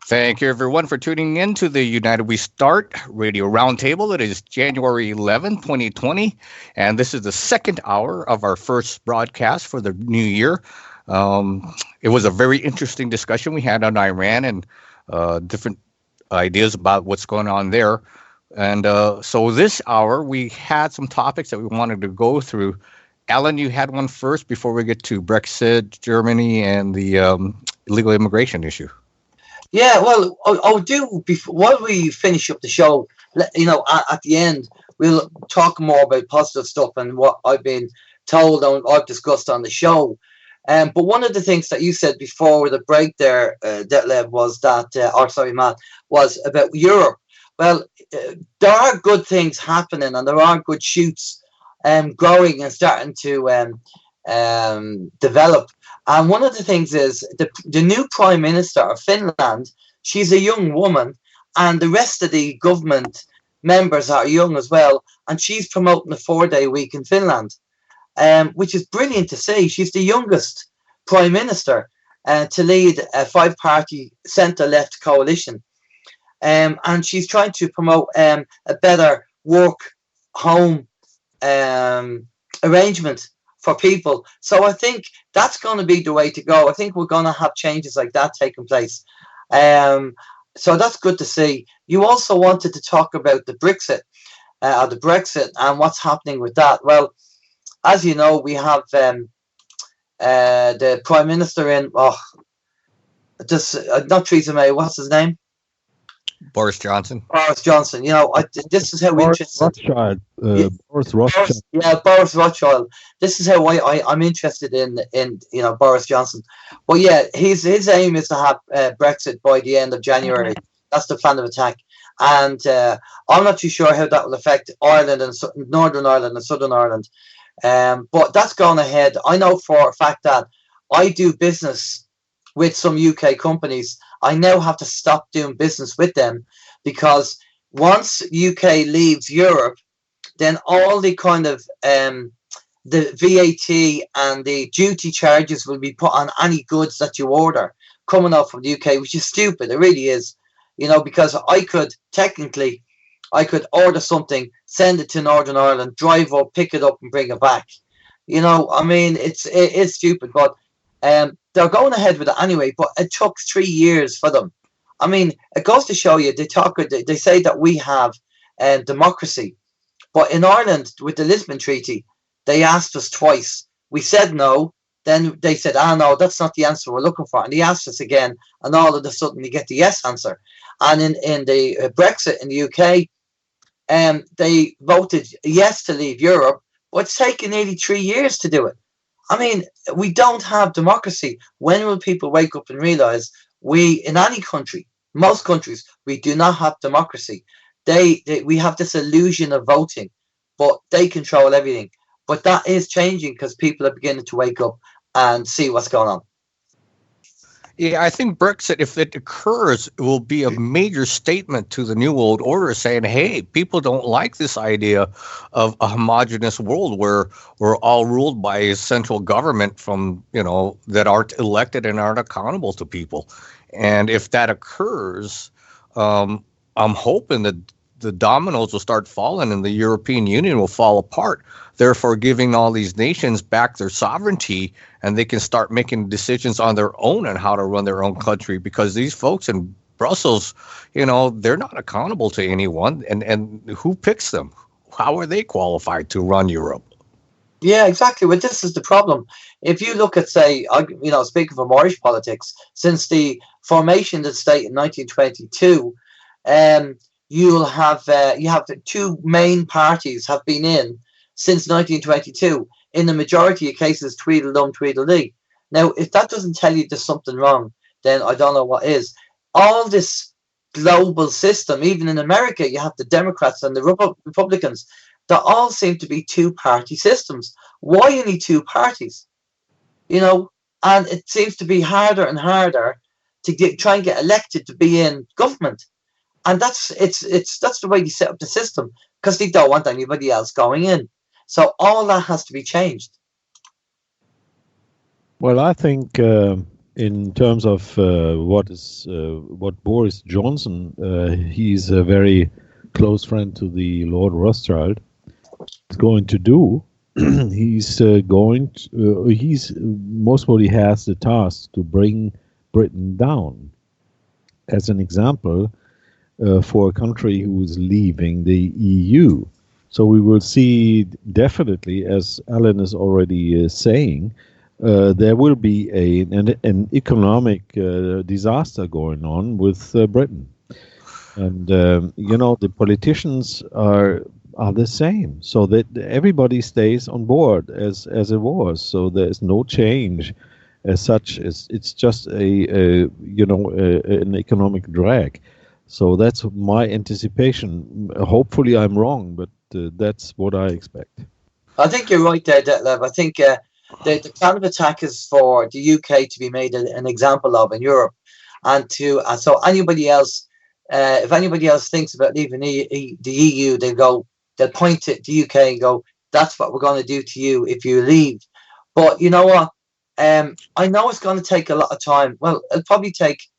[SPEAKER 2] Thank you, everyone, for tuning in to the United We Start Radio Roundtable. It is January 11, 2020, and this is the second hour of our first broadcast for the new year. It was a very interesting discussion we had on Iran and different ideas about what's going on there. And so this hour, we had some topics that we wanted to go through. Alan, you had one first before we get to Brexit, Germany, and the illegal immigration issue.
[SPEAKER 5] Yeah, well, I'll do, before, while we finish up the show, at the end, we'll talk more about positive stuff and what I've been told and I've discussed on the show. But one of the things that you said before the break there, Detlef, was that, Matt, was about Europe. Well, there are good things happening and there are good shoots growing and starting to develop. And one of the things is the new Prime Minister of Finland, she's a young woman, and the rest of the government members are young as well, and she's promoting a 4-day week in Finland, which is brilliant to see. She's the youngest Prime Minister to lead a 5-party centre-left coalition, and she's trying to promote a better work-home arrangement for people. So I think that's going to be the way to go. I think we're going to have changes like that taking place. So that's good to see. You also wanted to talk about the Brexit and what's happening with that. Well, as you know, we have the Prime Minister in, not Theresa May, what's his name?
[SPEAKER 2] Boris Johnson.
[SPEAKER 5] This is how
[SPEAKER 3] Rothschild. Boris Rothschild.
[SPEAKER 5] Boris Rothschild. This is how I'm interested in Boris Johnson. But yeah, his aim is to have Brexit by the end of January. That's the plan of attack. And I'm not too sure how that will affect Ireland and Northern Ireland and Southern Ireland. But that's going ahead. I know for a fact that I do business with some UK companies. I now have to stop doing business with them because once UK leaves Europe, then all the kind of the VAT and the duty charges will be put on any goods that you order coming off from the UK, which is stupid. It really is, because I could order something, send it to Northern Ireland, drive up, pick it up and bring it back. It's stupid, but they're going ahead with it anyway, but it took 3 years for them. It goes to show you, they say that we have democracy, but in Ireland, with the Lisbon Treaty, they asked us twice. We said no, then they said, no, that's not the answer we're looking for. And they asked us again, and all of a sudden you get the yes answer. And in the Brexit in the UK, they voted yes to leave Europe, but it's taken nearly 3 years to do it. We don't have democracy. When will people wake up and realize in any country, most countries, we do not have democracy. We have this illusion of voting, but they control everything. But that is changing because people are beginning to wake up and see what's going on.
[SPEAKER 2] Yeah, I think Brexit, if it occurs, it will be a major statement to the New World Order saying, hey, people don't like this idea of a homogenous world where we're all ruled by a central government from, that aren't elected and aren't accountable to people. And if that occurs, I'm hoping that the dominoes will start falling and the European Union will fall apart, therefore giving all these nations back their sovereignty and they can start making decisions on their own on how to run their own country, because these folks in Brussels, they're not accountable to anyone. And who picks them? How are they qualified to run Europe?
[SPEAKER 5] Yeah, exactly. Well, this is the problem. If you look at, say, speaking from Irish politics, since the formation of the state in 1922, you have the two main parties have been in since 1922. In the majority of cases, Tweedledum, Tweedledee. Now, if that doesn't tell you there's something wrong, then I don't know what is. All this global system, even in America, you have the Democrats and the Republicans. They all seem to be two-party systems. Why only two parties? You know, and it seems to be harder and harder to try and get elected to be in government. And that's the way they set up the system, because they don't want anybody else going in. So all that has to be changed.
[SPEAKER 3] Well, I think in terms of what Boris Johnson, he's a very close friend to the Lord Rothschild, is going to do. He's most probably has the task to bring Britain down. As an example, for a country who is leaving the EU. So we will see definitely, as Alan is already saying, there will be an economic disaster going on with Britain. And, the politicians are the same, so that everybody stays on board as it was. So there's no change as such. It's just an economic drag. So that's my anticipation. Hopefully I'm wrong, but that's what I expect.
[SPEAKER 5] I think you're right there, Detlev. I think the plan of attack is for the UK to be made an example of in Europe, and so anybody else, if anybody else thinks about leaving the EU, they'll point at the UK and go, "That's what we're going to do to you if you leave." But you know what? I know it's going to take a lot of time. Well, it'll probably take.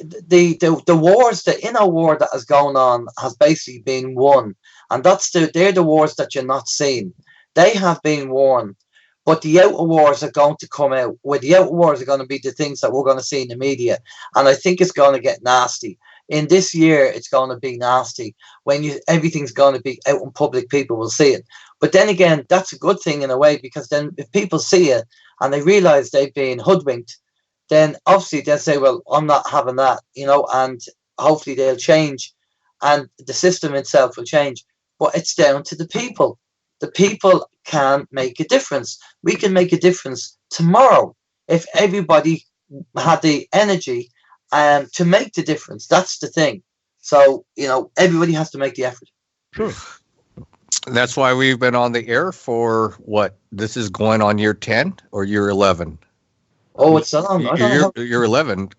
[SPEAKER 5] The wars, the inner war that has gone on has basically been won, and they're the wars that you're not seeing. They have been won, but the outer wars are going to come out. Where the outer wars are going to be the things that we're going to see in the media, and I think it's going to get nasty. In this year, it's going to be nasty when everything's going to be out in public. People will see it, but then again, that's a good thing in a way, because then if people see it and they realize they've been hoodwinked, then obviously they'll say, well, I'm not having that, and hopefully they'll change and the system itself will change. But it's down to the people. The people can make a difference. We can make a difference tomorrow if everybody had the energy to make the difference. That's the thing. So, everybody has to make the effort.
[SPEAKER 3] Sure.
[SPEAKER 2] That's why we've been on the air for this is going on year 10 or year 11?
[SPEAKER 5] Oh, it's on.
[SPEAKER 2] Year 11.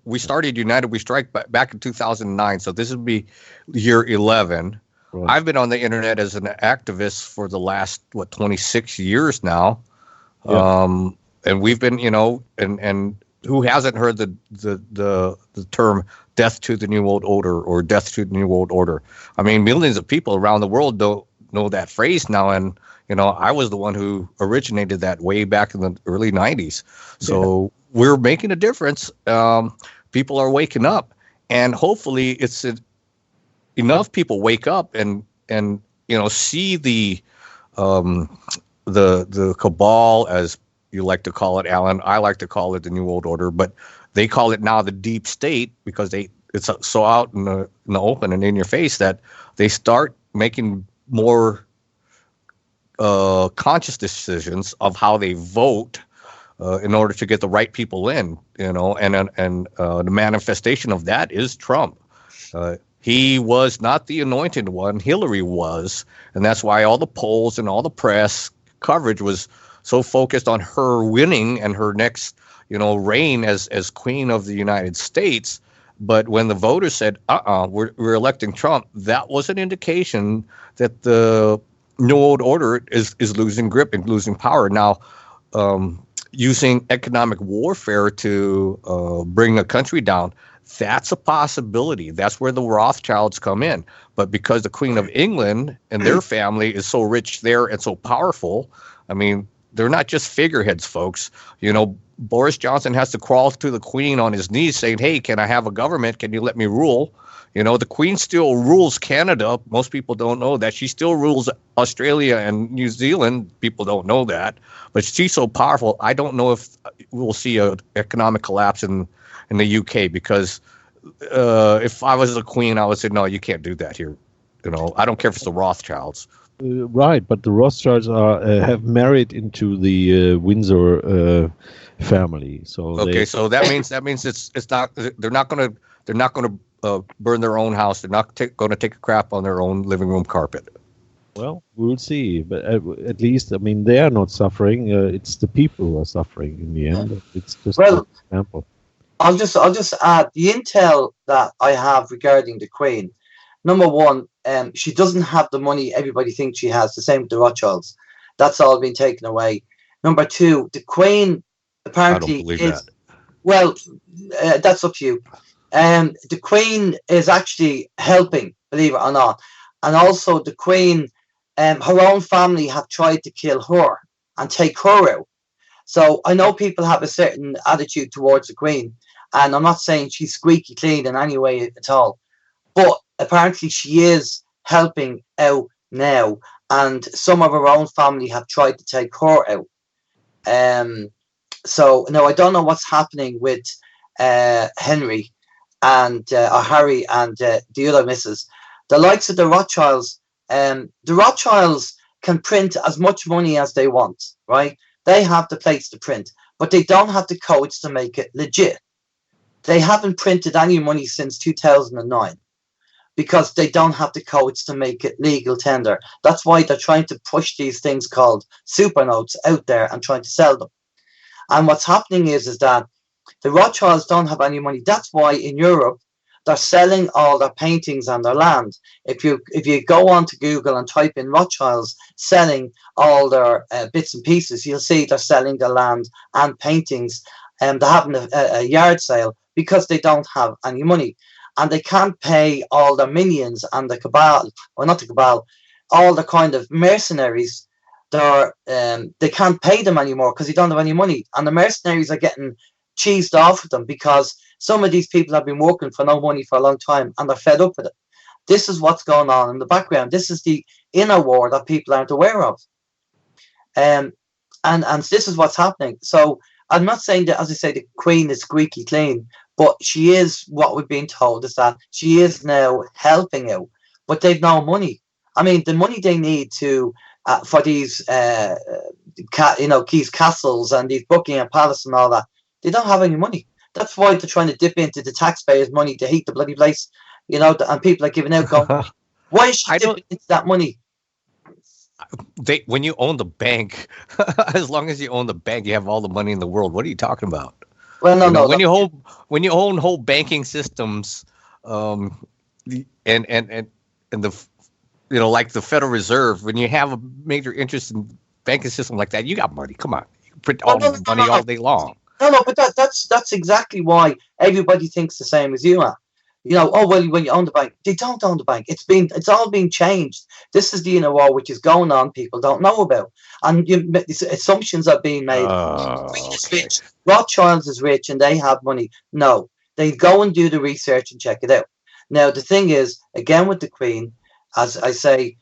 [SPEAKER 2] We started United We Strike back in 2009, so this would be year 11. Right. I've been on the internet as an activist for the last 26 years now, yeah. And we've been, and who hasn't heard the term "death to the New World Order" or "death to the New World Order"? I mean, millions of people around the world don't know that phrase now, and I was the one who originated that way back in the early 90s. So we're making a difference. People are waking up, and hopefully it's enough people wake up and see the cabal, as you like to call it, Alan. I like to call it the New World Order, but they call it now the deep state because it's so out in the open and in your face that they start making more conscious decisions of how they vote in order to get the right people in, and the manifestation of that is Trump. He was not the anointed one. Hillary was, and that's why all the polls and all the press coverage was so focused on her winning and her next, reign as Queen of the United States. But when the voters said, we're electing Trump, that was an indication that the New World Order is losing grip and losing power. Now, using economic warfare to bring a country down, that's a possibility. That's where the Rothschilds come in. But because the Queen of England and their family is so rich there and so powerful, I mean, they're not just figureheads, folks. Boris Johnson has to crawl to the Queen on his knees saying, hey, can I have a government? Can you let me rule? The Queen still rules Canada. Most people don't know that. She still rules Australia and New Zealand. People don't know that. But she's so powerful, I don't know if we'll see an economic collapse in the UK, because if I was the Queen, I would say, no, you can't do that here. I don't care if it's the Rothschilds.
[SPEAKER 3] Right, but the Rothschilds have married into the Windsor family. So
[SPEAKER 2] so that means it's not. They're not going to burn their own house. They're not going to take a crap on their own living room carpet.
[SPEAKER 3] Well, we'll see. But at least, I mean, they are not suffering. It's the people who are suffering in the end. It's just an example.
[SPEAKER 5] I'll just add the intel that I have regarding the Queen. Number one, she doesn't have the money everybody thinks she has. The same with the Rothschilds. That's all been taken away. Number two, the Queen apparently
[SPEAKER 2] I don't believe
[SPEAKER 5] is.
[SPEAKER 2] that.
[SPEAKER 5] Well, that's up to you. The Queen is actually helping, believe it or not, and also the Queen, her own family have tried to kill her and take her out. So I know people have a certain attitude towards the Queen, and I'm not saying she's squeaky clean in any way at all, but apparently she is helping out now, and some of her own family have tried to take her out. So now I don't know what's happening with Henry and or Harry and the other missus. The likes of the Rothschilds, the Rothschilds can print as much money as they want, right? They have the plates to print, but they don't have the codes to make it legit. They haven't printed any money since 2009 because they don't have the codes to make it legal tender. That's why they're trying to push these things called super notes out there and trying to sell them. And what's happening is that the Rothschilds don't have any money. That's why in Europe, they're selling all their paintings and their land. If you go on to Google and type in Rothschilds selling all their bits and pieces, you'll see they're selling the land and paintings, and they're having a yard sale because they don't have any money. And they can't pay all their minions and the cabal, or not the cabal, all the kind of mercenaries. They can't pay them anymore because they don't have any money. And the mercenaries are getting cheesed off with them because some of these people have been working for no money for a long time and they're fed up with it. This is what's going on in the background. This is the inner war that people aren't aware of. And this is what's happening. So I'm not saying that, as I say, the Queen is squeaky clean, but she is, what we've been told is that she is now helping out, but they've no money. I mean, the money they need to for these these castles and these Buckingham Palace and all that, they don't have any money. That's why they're trying to dip into the taxpayers' money to heat the bloody place, and people are giving out going, why is she dipping into that money?
[SPEAKER 2] When you own the bank, as long as you own the bank, you have all the money in the world. What are you talking about?
[SPEAKER 5] Well, no.
[SPEAKER 2] When you own whole banking systems, and the like the Federal Reserve, when you have a major interest in banking system like that, you got money. Come on, you print all the money all day long.
[SPEAKER 5] No, but that's exactly why everybody thinks the same as you are. When you own the bank, they don't own the bank. It's all been changed. This is the inner war which is going on. People don't know about, and assumptions are being made.
[SPEAKER 2] Okay.
[SPEAKER 5] Rothschilds is rich and they have money. No, they go and do the research and check it out. Now the thing is, again with the Queen, as I say,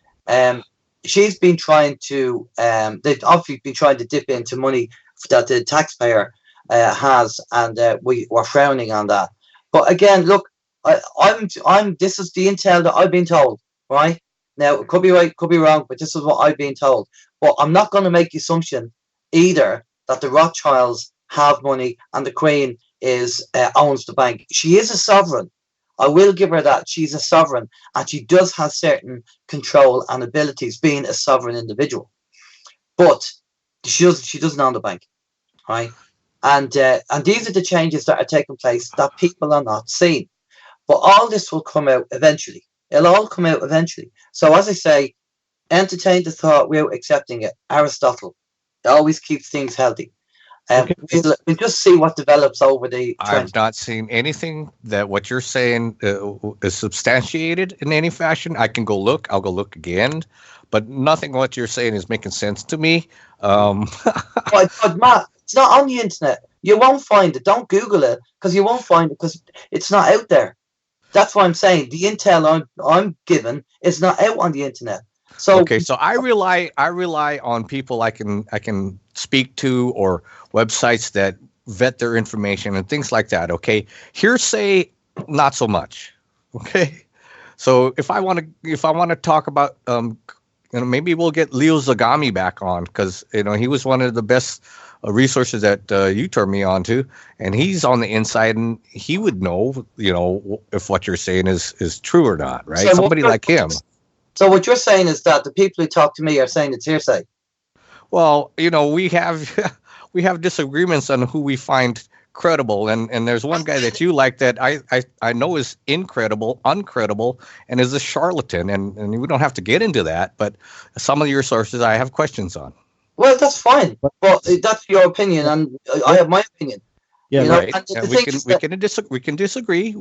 [SPEAKER 5] she's been trying to. They've obviously been trying to dip into money that the taxpayer has, and we're frowning on that. But again, look, I'm. This is the intel that I've been told. Right now, it could be right, could be wrong, but this is what I've been told. But I'm not going to make the assumption either that the Rothschilds have money and the Queen owns the bank. She is a sovereign. I will give her that. She's a sovereign, and she does have certain control and abilities, being a sovereign individual. But she doesn't own the bank, right? And these are the changes that are taking place that people are not seeing. But all this will come out eventually. It'll all come out eventually. So as I say, entertain the thought without accepting it. Aristotle. It always keeps things healthy. We'll just see what develops over the trend.
[SPEAKER 2] I've not seen anything that what you're saying is substantiated in any fashion. I can go look. I'll go look again. But nothing what you're saying is making sense to me.
[SPEAKER 5] But Matt, it's not on the internet. You won't find it. Don't Google it because you won't find it because it's not out there. That's what I'm saying. The intel I'm given is not out on the internet. So
[SPEAKER 2] okay, so I rely on people I can speak to or websites that vet their information and things like that. Okay, hearsay, not so much. Okay, so if I want to talk about maybe we'll get Leo Zagami back on because he was one of the best resources that you turned me on to, and he's on the inside and he would know if what you're saying is true or not, right?
[SPEAKER 5] So
[SPEAKER 2] somebody like him.
[SPEAKER 5] So what you're saying is that the people who talk to me are saying it's hearsay.
[SPEAKER 2] Well, we have we have disagreements on who we find credible, and there's one guy that you like that I know is uncredible, and is a charlatan, and we don't have to get into that, but some of your sources I have questions on.
[SPEAKER 5] Well, that's fine, but that's your opinion, and I have my opinion.
[SPEAKER 3] Yeah,
[SPEAKER 2] right. We can disagree.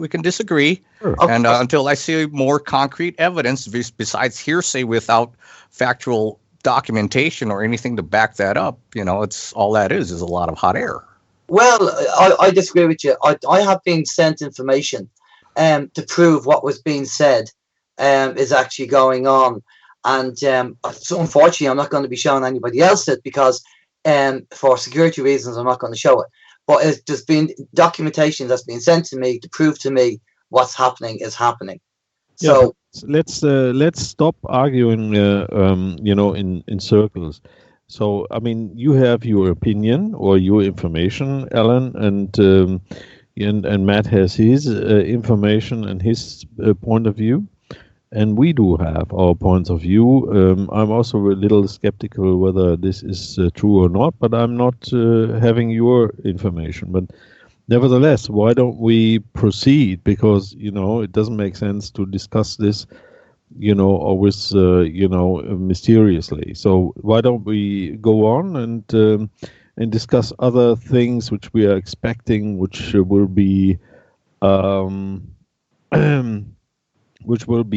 [SPEAKER 3] Sure.
[SPEAKER 2] And until I see more concrete evidence besides hearsay without factual documentation or anything to back that up, it's all that is a lot of hot air.
[SPEAKER 5] Well, I disagree with you. I have been sent information to prove what was being said is actually going on. And so unfortunately, I'm not going to be showing anybody else it because for security reasons, I'm not going to show it. But there's been documentation that's been sent to me to prove to me what's happening is happening. So
[SPEAKER 3] let's stop arguing, in circles. So, I mean, you have your opinion or your information, Alan, and Matt has his information and his point of view, and we do have our points of view. I'm also a little skeptical whether this is true or not, but I'm not having your information. But nevertheless, why don't we proceed? Because, it doesn't make sense to discuss this always, mysteriously. So why don't we go on and discuss other things which we are expecting, which will be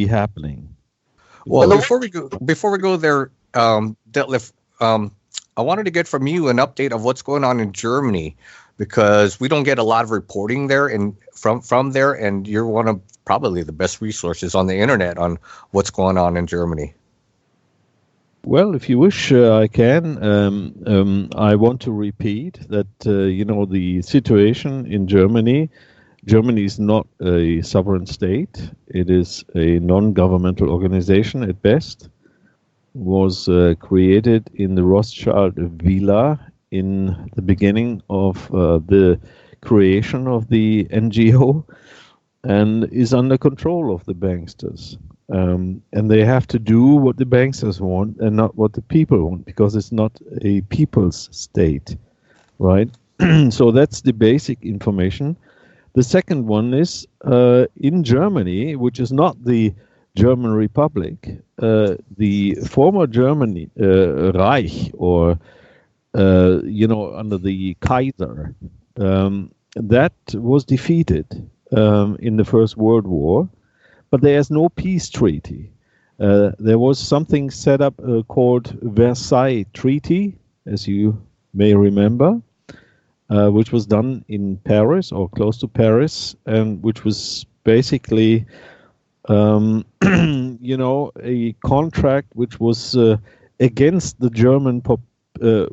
[SPEAKER 3] happening.
[SPEAKER 2] Well, before we go there, Detlef, I wanted to get from you an update of what's going on in Germany, because we don't get a lot of reporting there and from there, and you're one of probably the best resources on the internet on what's going on in Germany.
[SPEAKER 3] Well, if you wish, I can. I want to repeat that, the situation in Germany. Germany is not a sovereign state. It is a non-governmental organization at best. Was created in the Rothschild villa in the beginning of the creation of the NGO, and is under control of the banksters. And they have to do what the banksters want and not what the people want, because it's not a people's state, right? So that's the basic information. The second one is in Germany, which is not the German Republic, the former Germany, Reich, or, under the Kaiser, that was defeated in the First World War, but there's no peace treaty. There was something set up called Versailles Treaty, as you may remember, which was done in Paris or close to Paris, and which was basically, a contract which was against the German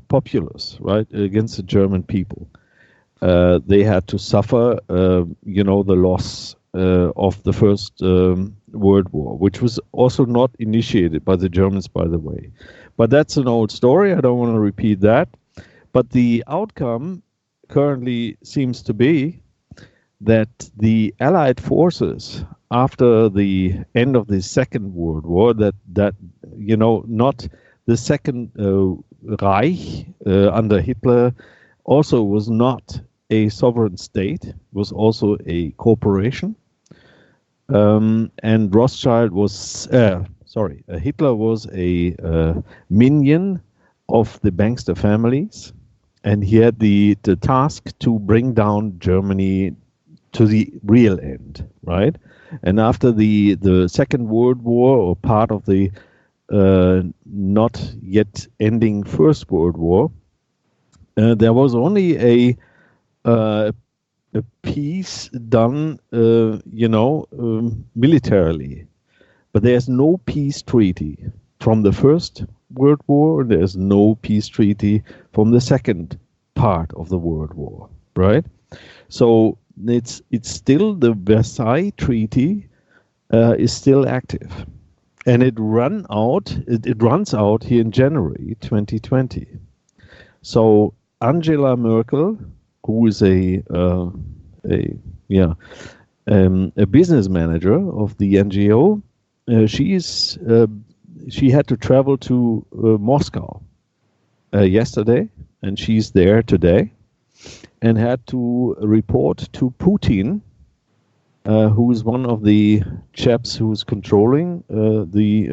[SPEAKER 3] populace, right? Against the German people. They had to suffer, the loss of the First World War, which was also not initiated by the Germans, by the way. But that's an old story. I don't want to repeat that. But the outcome currently seems to be that the Allied forces, after the end of the Second World War, that not the Second Reich under Hitler also was not a sovereign state, was also a corporation. And Rothschild was, Hitler was a minion of the bankster families, and he had the task to bring down Germany to the real end, right? And after the Second World War, or part of the not yet ending First World War, there was only a peace done, militarily, but there's no peace treaty from the First World War. There's no peace treaty from the second part of the World War, right? So it's still the Versailles Treaty is still active, and it runs out here in January 2020. So Angela Merkel, who is a business manager of the NGO, she had to travel to Moscow yesterday, and she's there today, and had to report to Putin, who is one of the chaps who's controlling the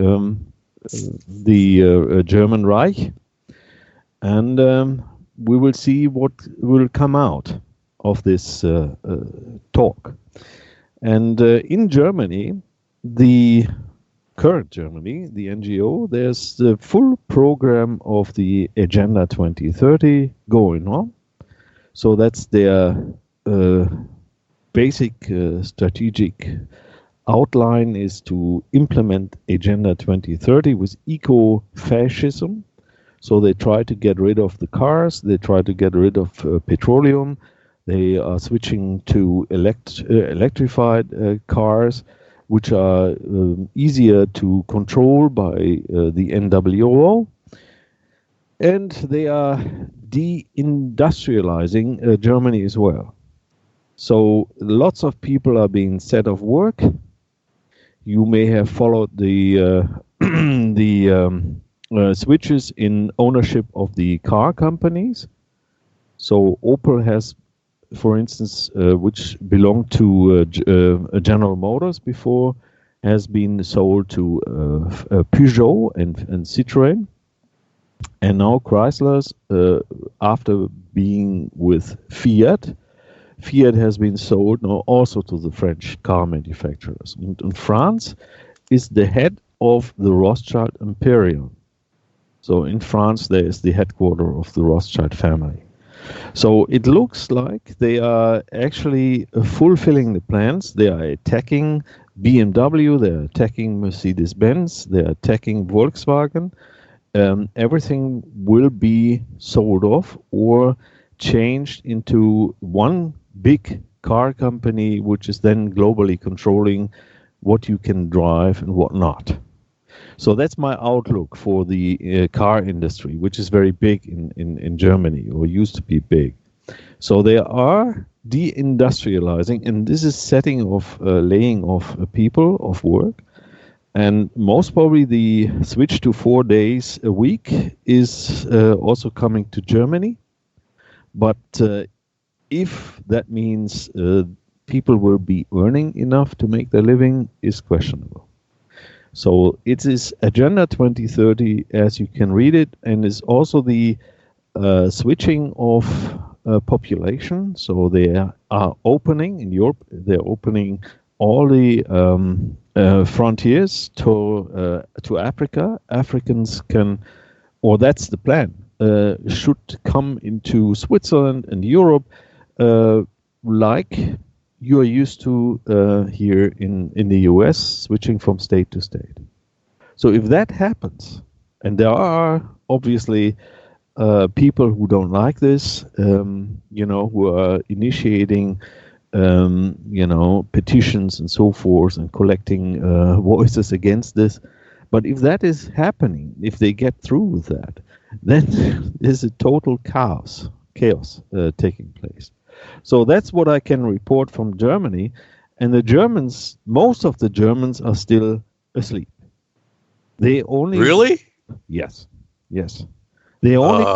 [SPEAKER 3] German Reich, and we will see what will come out of this talk. And in Germany, the current Germany, the NGO, there's the full program of the Agenda 2030 going on. So that's their basic strategic outline, is to implement Agenda 2030 with eco-fascism. So they try to get rid of the cars, they try to get rid of petroleum, they are switching to electrified cars, which are easier to control by the NWO. And they are deindustrializing Germany as well. So lots of people are being set off work. You may have followed the switches in ownership of the car companies. So Opel has, for instance, which belonged to General Motors before, has been sold to Peugeot and Citroën. And now Chrysler's, after being with Fiat has been sold now also to the French car manufacturers. And France is the head of the Rothschild Imperium. So in France, there is the headquarters of the Rothschild family. So it looks like they are actually fulfilling the plans. They are attacking BMW, they are attacking Mercedes-Benz, they are attacking Volkswagen. Everything will be sold off or changed into one big car company, which is then globally controlling what you can drive and what not. So that's my outlook for the car industry, which is very big in Germany, or used to be big. So they are deindustrializing, and this is setting off, laying off people of work. And most probably the switch to 4 days a week is also coming to Germany. But if that means people will be earning enough to make their living is questionable. So it is Agenda 2030 as you can read it, and is also the switching of population. So they are opening in Europe, they're opening all the frontiers to Africa. Africans can, or that's the plan, should come into Switzerland and Europe like you are used to here in the US, switching from state to state. So if that happens, and there are obviously people who don't like this, who are initiating petitions and so forth and collecting voices against this. But if that is happening, if they get through with that, then there's a total chaos taking place. So that's what I can report from Germany. And the Germans, most of the Germans are still asleep. They only...
[SPEAKER 2] Really?
[SPEAKER 3] Yes. They only,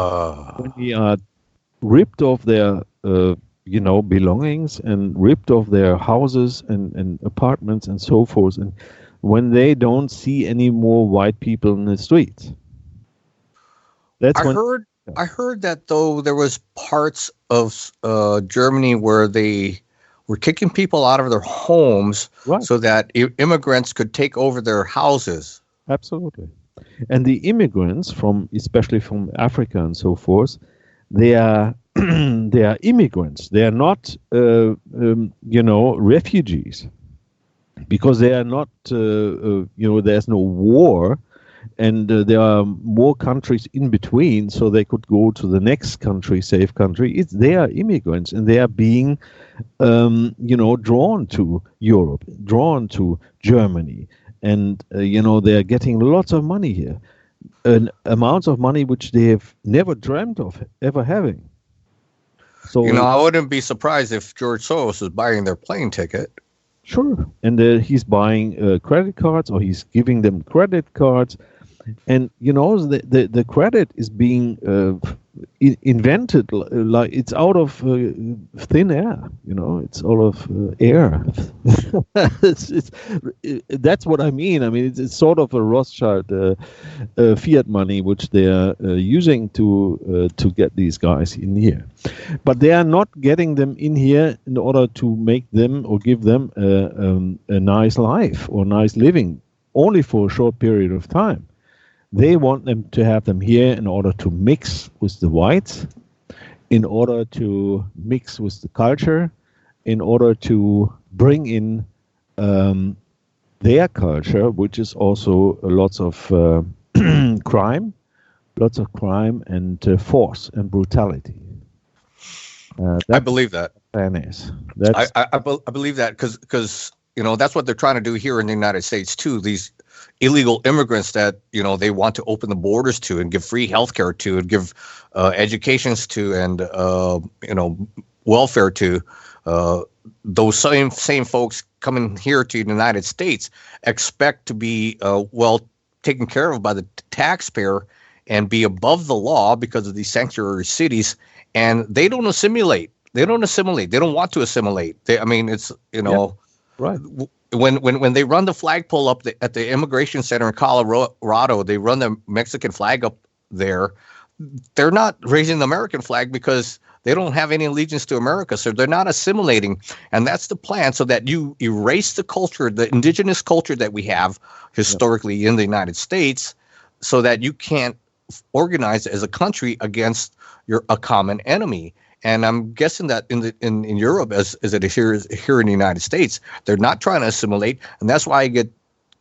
[SPEAKER 3] when they are ripped of their, belongings and ripped of their houses and apartments and so forth, and when they don't see any more white people in the streets.
[SPEAKER 2] I heard that though there was parts of Germany where they were kicking people out of their homes, right, so that immigrants could take over their houses.
[SPEAKER 3] Absolutely. And the immigrants especially from Africa and so forth, they are immigrants. They are not refugees, because they are not there's no war. And there are more countries in between, so they could go to the next country, safe country. They are immigrants, and they are being, drawn to Europe, drawn to Germany, and they are getting lots of money here, amounts of money which they have never dreamt of ever having. So
[SPEAKER 2] I wouldn't be surprised if George Soros is buying their plane ticket.
[SPEAKER 3] Sure. And he's buying credit cards, or he's giving them credit cards. And, the credit is being invented like it's out of thin air. It's out of air. That's what I mean. I mean, it's sort of a Rothschild fiat money, which they're using to get these guys in here. But they are not getting them in here in order to make them or give them a nice life or nice living, only for a short period of time. They want them to have them here in order to mix with the whites, in order to mix with the culture, in order to bring in their culture, which is also lots of crime and force and brutality.
[SPEAKER 2] I believe that.
[SPEAKER 3] I
[SPEAKER 2] believe that because that's what they're trying to do here in the United States too. These illegal immigrants that they want to open the borders to and give free healthcare to and give educations to and welfare to. Those same folks coming here to the United States expect to be taken care of by the taxpayer and be above the law because of these sanctuary cities, and they don't assimilate. They don't want to assimilate. It's
[SPEAKER 3] right.
[SPEAKER 2] When they run the flagpole up at the immigration center in Colorado, they run the Mexican flag up there. They're not raising the American flag because they don't have any allegiance to America, so they're not assimilating. And that's the plan, so that you erase the culture, the indigenous culture that we have historically in the United States, so that you can't organize as a country against a common enemy. And I'm guessing that in Europe, as it is here in the United States, they're not trying to assimilate, and that's why I get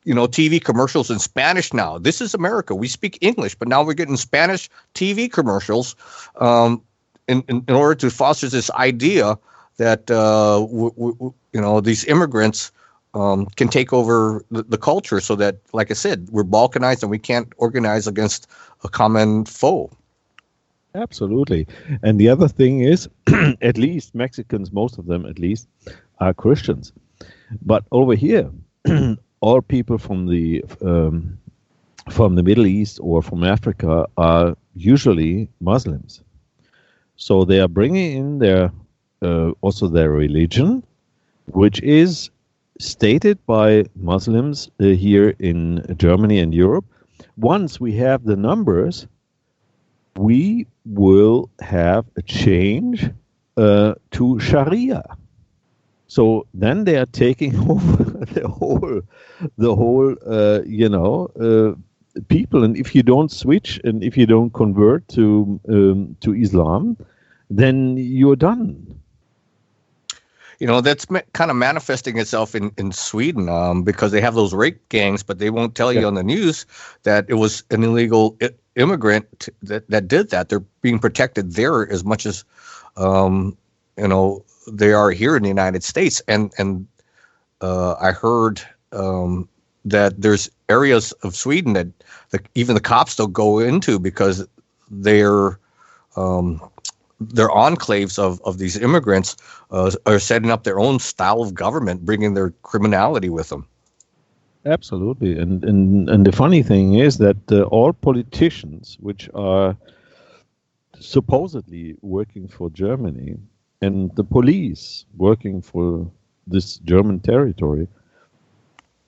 [SPEAKER 2] TV commercials in Spanish now. This is America. We speak English, but now we're getting Spanish TV commercials in order to foster this idea that these immigrants can take over the culture, so that, like I said, we're balkanized and we can't organize against a common foe.
[SPEAKER 3] Absolutely. And the other thing is, at least Mexicans, most of them at least, are Christians. But over here, all people from the Middle East or from Africa are usually Muslims. So they are bringing in their religion, which is stated by Muslims here in Germany and Europe. Once we have the numbers, we will have a change to Sharia. So then they are taking over the whole people. And if you don't switch and if you don't convert to Islam, then you're done.
[SPEAKER 2] That's kind of manifesting itself in Sweden because they have those rape gangs, but they won't tell you on the news that it was an illegal immigrant that did that. They're being protected there as much as they are here in the United States. And I heard that there's areas of Sweden that even the cops don't go into because they're enclaves of these immigrants are setting up their own style of government, bringing their criminality with them.
[SPEAKER 3] Absolutely. And the funny thing is that all politicians, which are supposedly working for Germany, and the police working for this German territory,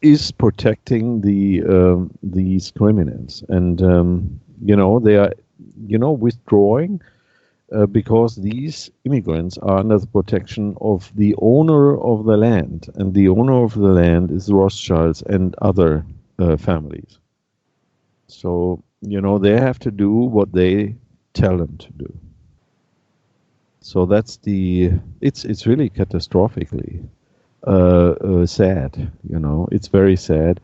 [SPEAKER 3] is protecting these criminals. And, they are, withdrawing because these immigrants are under the protection of the owner of the land. And the owner of the land is Rothschilds and other families. So, they have to do what they tell them to do. So that's it's really catastrophically sad, it's very sad.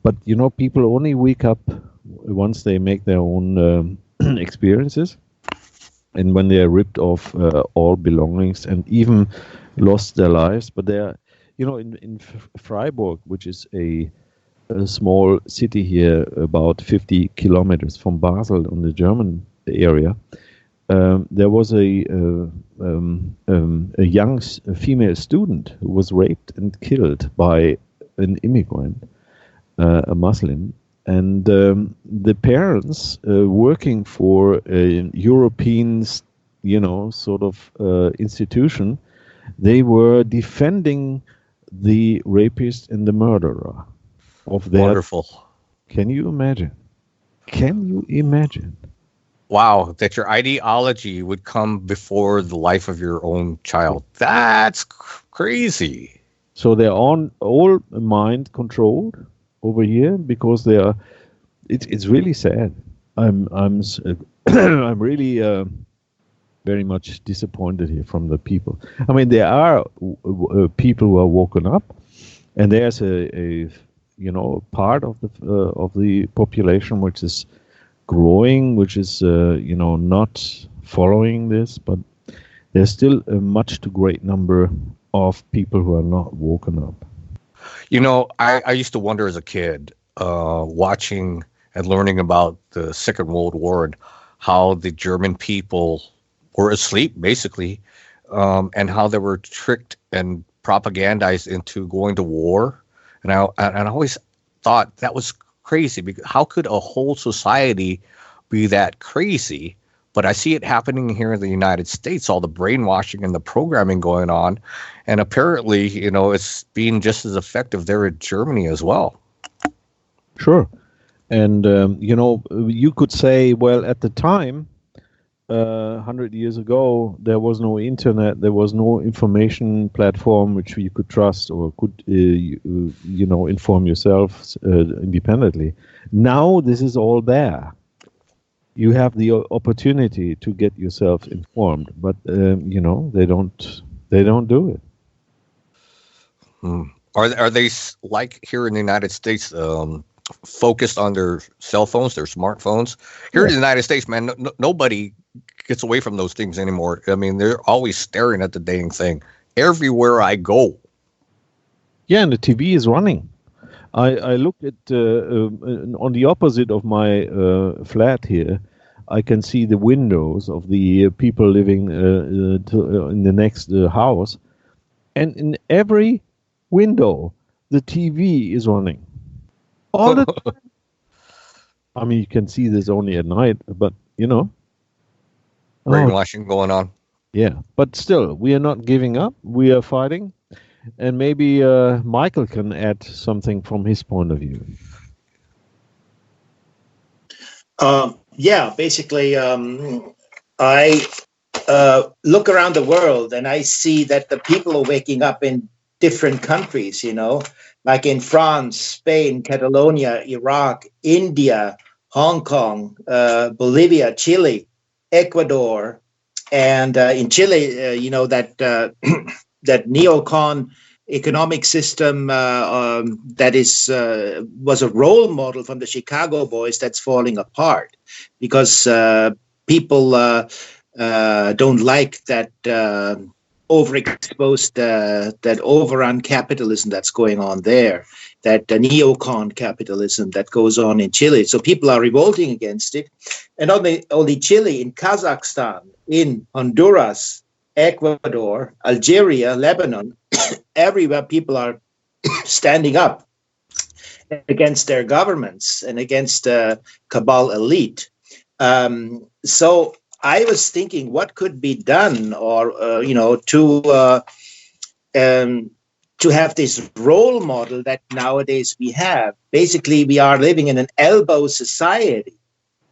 [SPEAKER 3] But, people only wake up once they make their own experiences. And when they are ripped off all belongings and even lost their lives. But they are, in Freiburg, which is a small city here about 50 kilometers from Basel in the German area, there was a young female student who was raped and killed by an immigrant, a Muslim, and the parents working for a European, sort of institution, they were defending the rapist and the murderer of their.
[SPEAKER 2] Wonderful.
[SPEAKER 3] Can you imagine? Can you imagine?
[SPEAKER 2] Wow, that your ideology would come before the life of your own child. That's crazy.
[SPEAKER 3] So they're all mind controlled over here because they are. It's really sad. I'm I'm really very much disappointed here from the people. I mean, there are people who are woken up, and there's a part of the population which is growing, which is not following this, but there's still a much too great number of people who are not woken up.
[SPEAKER 2] I used to wonder as a kid, watching and learning about the Second World War and how the German people were asleep, basically, and how they were tricked and propagandized into going to war. And I always thought that was crazy, because how could a whole society be that crazy? But I see it happening here in the United States, all the brainwashing and the programming going on. And apparently, it's being just as effective there in Germany as well.
[SPEAKER 3] Sure. And, you could say, well, at the time, 100 years ago, there was no internet, there was no information platform which you could trust or could, inform yourself independently. Now this is all there. You have the opportunity to get yourself informed, but they don't do it.
[SPEAKER 2] Are they like here in the United States? Focused on their cell phones, their smartphones. Here in the United States, man, nobody gets away from those things anymore. I mean, they're always staring at the dang thing everywhere I go.
[SPEAKER 3] Yeah, and the TV is running. I looked at on the opposite of my flat here. I can see the windows of the people living in the next house, and in every window, the TV is running. All the time. I mean, you can see this only at night, but
[SPEAKER 2] brainwashing going on.
[SPEAKER 3] Yeah, but still, we are not giving up. We are fighting, and maybe Michael can add something from his point of view.
[SPEAKER 4] Basically, I look around the world and I see that the people are waking up in different countries, like in France, Spain, Catalonia, Iraq, India, Hong Kong, Bolivia, Chile, Ecuador, and in Chile, that that neocon economic system that was a role model from the Chicago boys that's falling apart because people don't like that overexposed, that overrun capitalism that's going on there, that neocon capitalism that goes on in Chile. So people are revolting against it. And not only Chile, in Kazakhstan, in Honduras, Ecuador, Algeria, Lebanon, everywhere people are standing up against their governments and against the cabal elite. So I was thinking what could be done or, to have this role model that nowadays we have. Basically, we are living in an elbow society.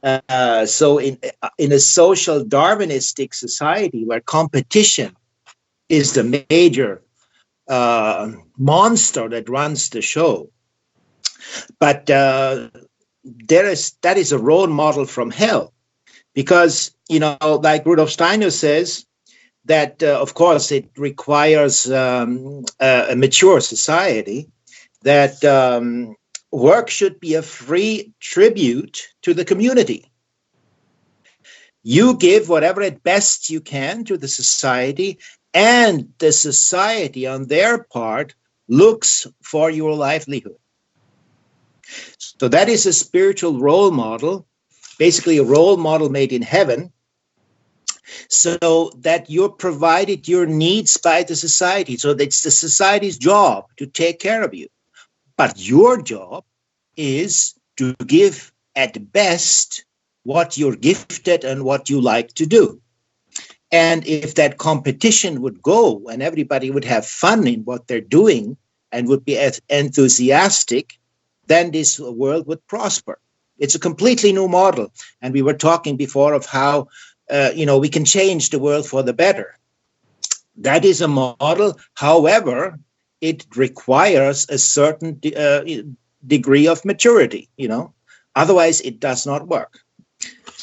[SPEAKER 4] So in a social Darwinistic society where competition is the major monster that runs the show. But that is a role model from hell. Because, like Rudolf Steiner says, that, of course, it requires a mature society, that work should be a free tribute to the community. You give whatever at best you can to the society, and the society, on their part, looks for your livelihood. So that is a spiritual role model, basically a role model made in heaven, so that you're provided your needs by the society. So it's the society's job to take care of you. But your job is to give at best what you're gifted and what you like to do. And if that competition would go and everybody would have fun in what they're doing and would be enthusiastic, then this world would prosper. It's a completely new model. And we were talking before of how, we can change the world for the better. That is a model. However, it requires a certain degree of maturity, Otherwise, it does not work.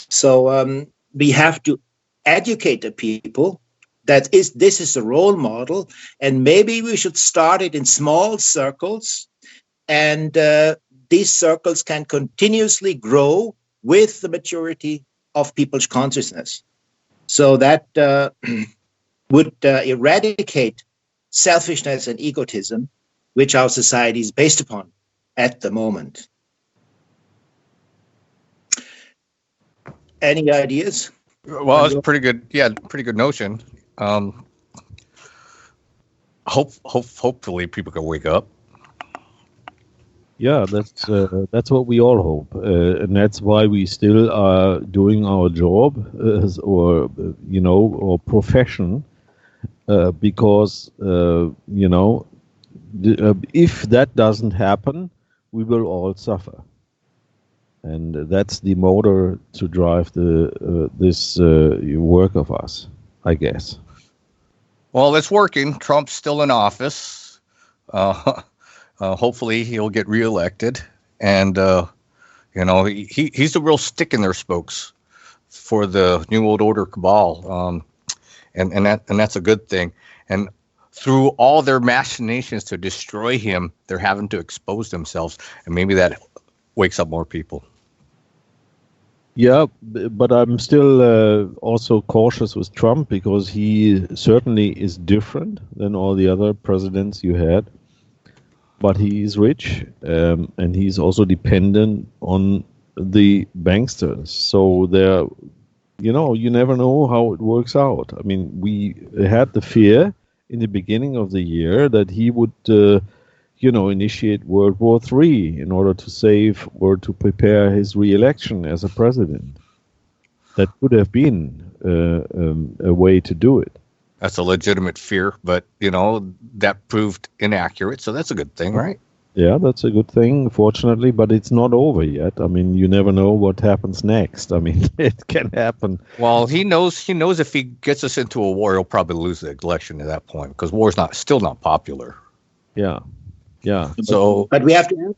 [SPEAKER 4] So we have to educate the people that this is a role model, and maybe we should start it in small circles, and these circles can continuously grow with the maturity of people's consciousness. So that would eradicate selfishness and egotism, which our society is based upon at the moment. Any ideas?
[SPEAKER 2] Well, it's pretty good. Yeah, pretty good notion. Hopefully people can wake up.
[SPEAKER 3] Yeah, that's what we all hope, and that's why we still are doing our job or profession, because if that doesn't happen, we will all suffer, and that's the motor to drive this work of us, I guess.
[SPEAKER 2] Well, it's working. Trump's still in office. Hopefully he'll get reelected, and he's the real stick in their spokes for the New World Order cabal, and that's a good thing. And through all their machinations to destroy him, they're having to expose themselves, and maybe that wakes up more people.
[SPEAKER 3] Yeah, but I'm still also cautious with Trump, because he certainly is different than all the other presidents you had. But he is rich, and he's also dependent on the banksters. So there, you never know how it works out. I mean, we had the fear in the beginning of the year that he would, initiate World War III in order to save or to prepare his re-election as a president. That would have been a way to do it.
[SPEAKER 2] That's a legitimate fear, but, that proved inaccurate. So that's a good thing, right?
[SPEAKER 3] Yeah, that's a good thing, fortunately, but it's not over yet. I mean, you never know what happens next. I mean, it can happen.
[SPEAKER 2] Well, he knows if he gets us into a war, he'll probably lose the election at that point, because war's still not popular.
[SPEAKER 3] Yeah.
[SPEAKER 2] So,
[SPEAKER 4] but we have to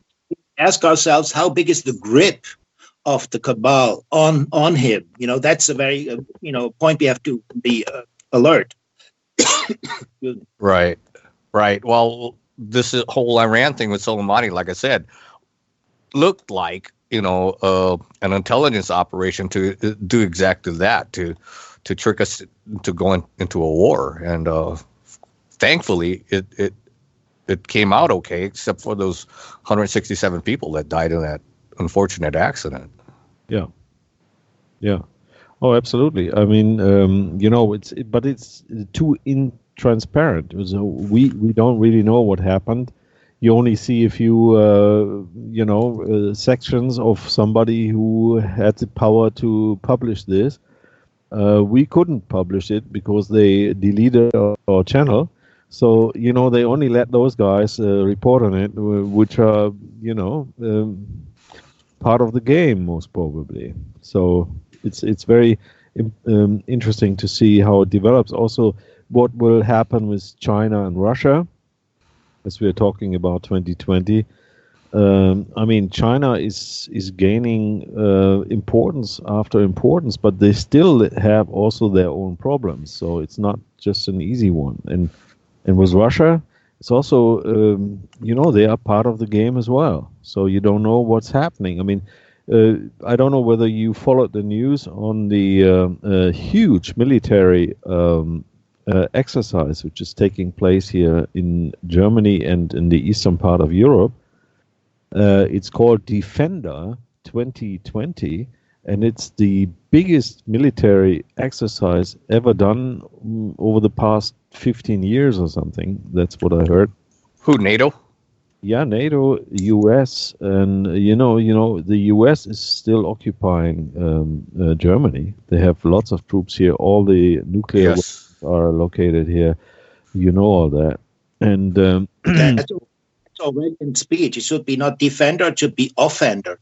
[SPEAKER 4] ask ourselves, how big is the grip of the cabal on him? That's a very, point we have to be alert.
[SPEAKER 2] Right. Well, this whole Iran thing with Soleimani, like I said, looked like an intelligence operation to do exactly that, to trick us to go into a war. And thankfully, it came out okay, except for those 167 people that died in that unfortunate accident.
[SPEAKER 3] Yeah. Oh, absolutely. I mean, it's too intransparent. So we don't really know what happened. You only see a few, sections of somebody who had the power to publish this. We couldn't publish it because they deleted our channel. So, they only let those guys report on it, which are, part of the game, most probably. So it's very interesting to see how it develops. Also, what will happen with China and Russia, as we are talking about 2020. I mean, China is gaining importance after importance, but they still have also their own problems. So it's not just an easy one. And with Russia, it's also, they are part of the game as well. So you don't know what's happening. I mean, I don't know whether you followed the news on the huge military exercise which is taking place here in Germany and in the eastern part of Europe. It's called Defender 2020, and it's the biggest military exercise ever done over the past 15 years or something. That's what I heard.
[SPEAKER 2] Who, NATO?
[SPEAKER 3] Yeah, NATO, US, and the US is still occupying Germany. They have lots of troops here. All the nuclear weapons are located here. You know all that. And
[SPEAKER 4] that's already in speech. It should be not defender, it should be offender.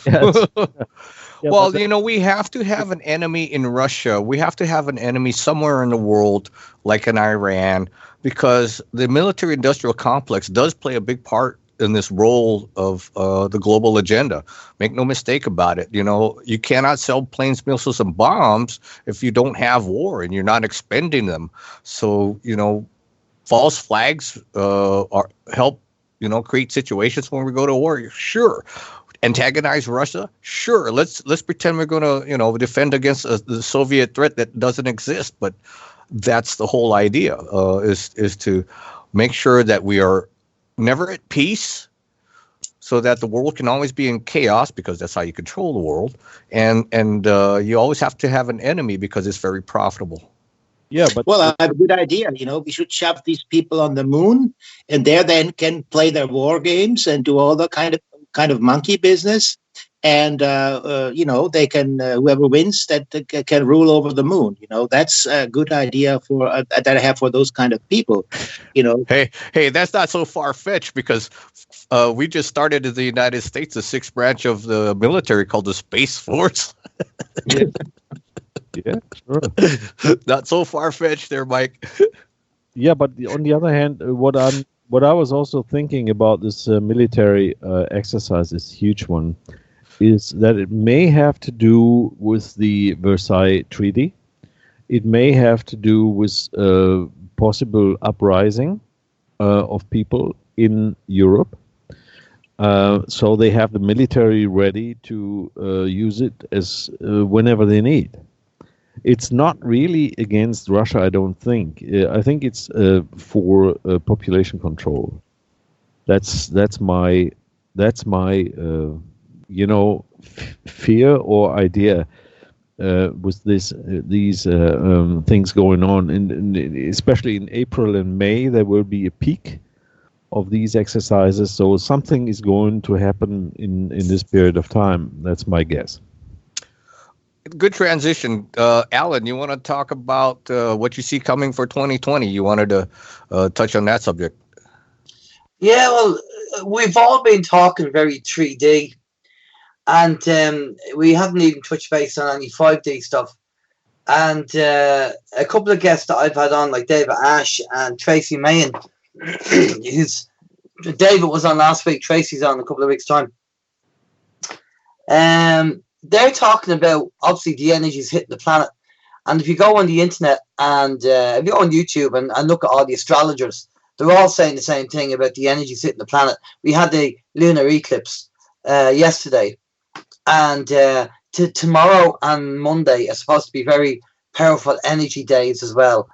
[SPEAKER 2] Yeah, well, we have to have an enemy in Russia. We have to have an enemy somewhere in the world, like in Iran, because the military-industrial complex does play a big part in this role of the global agenda. Make no mistake about it. You cannot sell planes, missiles, and bombs if you don't have war and you're not expending them. So, false flags help, create situations when we go to war. Sure. Antagonize Russia? Sure. Let's pretend we're going to, defend against the Soviet threat that doesn't exist. But that's the whole idea, is to make sure that we are never at peace, so that the world can always be in chaos, because that's how you control the world. And you always have to have an enemy, because it's very profitable.
[SPEAKER 3] Yeah, but
[SPEAKER 4] I have a good idea. We should shove these people on the moon, and there then can play their war games and do all the kind of monkey business, and they can whoever wins that can rule over the moon. That's a good idea for that I have for those kind of people.
[SPEAKER 2] Hey, that's not so far fetched, because we just started in the United States the sixth branch of the military called the Space Force.
[SPEAKER 3] Yeah, sure.
[SPEAKER 2] Not so far fetched there, Mike.
[SPEAKER 3] Yeah, but on the other hand, what I was also thinking about this military exercise, this huge one, is that it may have to do with the Versailles Treaty. It may have to do with possible uprising of people in Europe. So they have the military ready to use it as whenever they need. It's not really against Russia, I don't think. I think it's for population control. That's my fear or idea with these things going on, and especially in April and May there will be a peak of these exercises. So something is going to happen in this period of time. That's my guess.
[SPEAKER 2] Good transition. Alan, you want to talk about what you see coming for 2020? You wanted to touch on that subject.
[SPEAKER 5] Yeah, well, we've all been talking very 3D, and we haven't even touched base on any 5D stuff. And a couple of guests that I've had on, like David Ash and Tracy Mahan, David was on last week, Tracy's on a couple of weeks' time. They're talking about, obviously, the energy's hitting the planet. And if you go on the internet and if you go on YouTube and look at all the astrologers, they're all saying the same thing about the energy's hitting the planet. We had the lunar eclipse yesterday. And tomorrow and Monday are supposed to be very powerful energy days as well.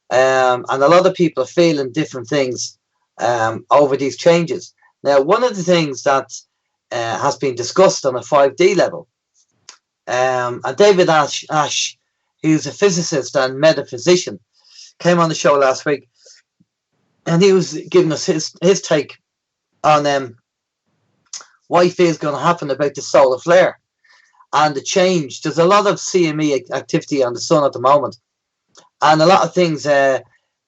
[SPEAKER 5] And a lot of people are feeling different things over these changes. Now, one of the things that has been discussed on a 5D level, and David Ash, who's a physicist and metaphysician, came on the show last week, and he was giving us his take on what he feels going to happen about the solar flare and the change. There's a lot of CME activity on the sun at the moment, and a lot of things.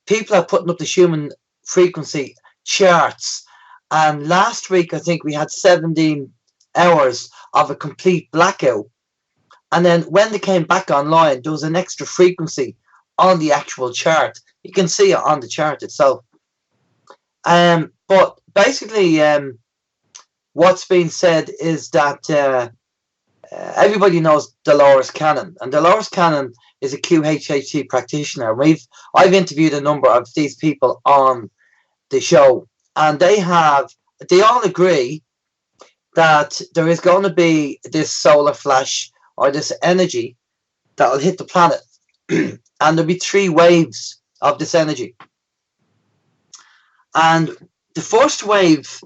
[SPEAKER 5] People are putting up the human frequency charts, and last week I think we had 17 hours of a complete blackout. And then when they came back online, there was an extra frequency on the actual chart. You can see it on the chart itself. But basically, what's being said is that everybody knows Dolores Cannon. And Dolores Cannon is a QHHT practitioner. I've interviewed a number of these people on the show. And they all agree that there is going to be this solar flash or this energy that will hit the planet. And there'll be 3 waves of this energy. And the first wave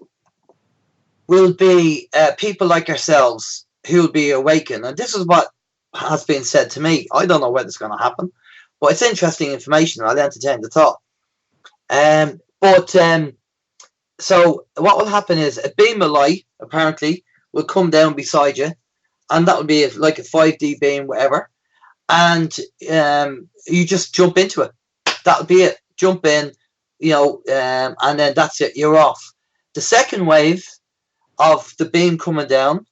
[SPEAKER 5] will be people like ourselves who will be awakened. And this is what has been said to me. I don't know whether it's going to happen, but it's interesting information. I'll entertain the thought. So what will happen is a beam of light, apparently, will come down beside you, and that will be like a 5D beam, whatever. And you just jump into it. That'll be it. Jump in, and then that's it. You're off. The second wave of the beam coming down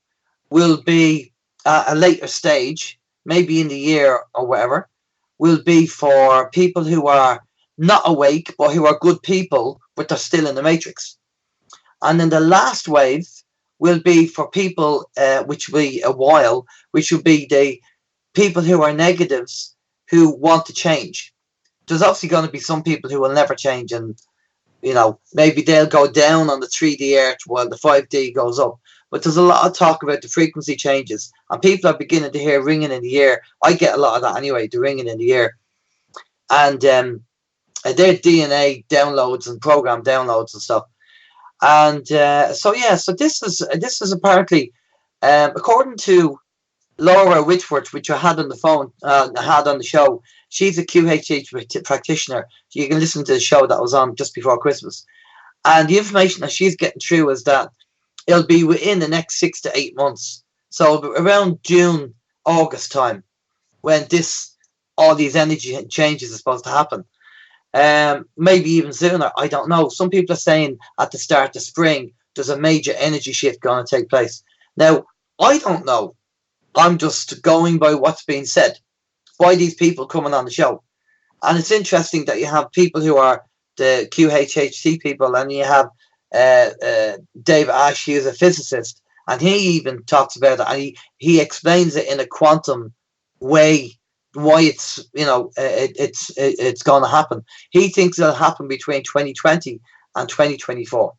[SPEAKER 5] will be a later stage, maybe in the year or whatever, will be for people who are not awake, but who are good people, but they're still in the matrix. And then the last wave will be for people, which will be a while, which will be the people who are negatives who want to change. There's obviously going to be some people who will never change, and maybe they'll go down on the 3D earth while the 5D goes up. But there's a lot of talk about the frequency changes, and people are beginning to hear ringing in the ear. I get a lot of that anyway, the ringing in the ear. And their DNA downloads and program downloads and stuff. And so this is apparently, according to Laura Whitworth, which I had on the phone, had on the show. She's a QHH practitioner. You can listen to the show that was on just before Christmas. And the information that she's getting through is that it'll be within the next 6 to 8 months. So around June, August time, when all these energy changes are supposed to happen. Maybe even sooner. I don't know. Some people are saying at the start of spring, there's a major energy shift going to take place. Now, I don't know. I'm just going by what's being said by these people coming on the show. And it's interesting that you have people who are the QHHT people, and you have Dave Ash, who's a physicist, and he even talks about it, and he explains it in a quantum way, why it's it's going to happen. He thinks it'll happen between 2020 and 2024.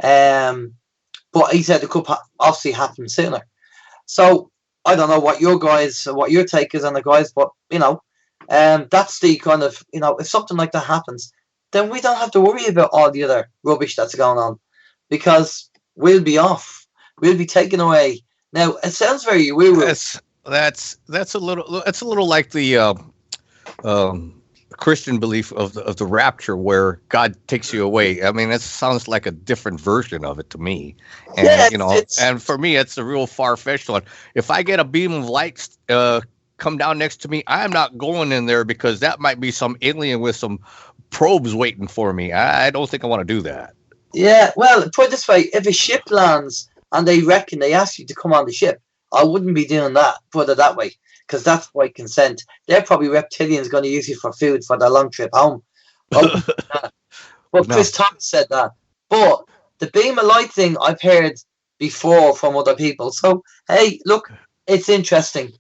[SPEAKER 5] But he said it could obviously happen sooner. So I don't know what your take is on the guys, but that's the kind of if something like that happens, then we don't have to worry about all the other rubbish that's going on, because we'll be off. We'll be taken away. Now it sounds very woo-woo.
[SPEAKER 2] That's a little like the Christian belief of the rapture, where God takes you away. I mean, that sounds like a different version of it to me. And and for me, it's a real far-fetched one. If I get a beam of light come down next to me, I'm not going in there, because that might be some alien with some probes waiting for me. I don't think I want to do that.
[SPEAKER 5] Yeah, well, put it this way: if a ship lands and they ask you to come on the ship, I wouldn't be doing that. Put it that way. Because that's by consent. They're probably reptilians going to use you for food for their long trip home. But Chris Thomas said that. But the beam of light thing I've heard before from other people. So, hey, look, it's interesting.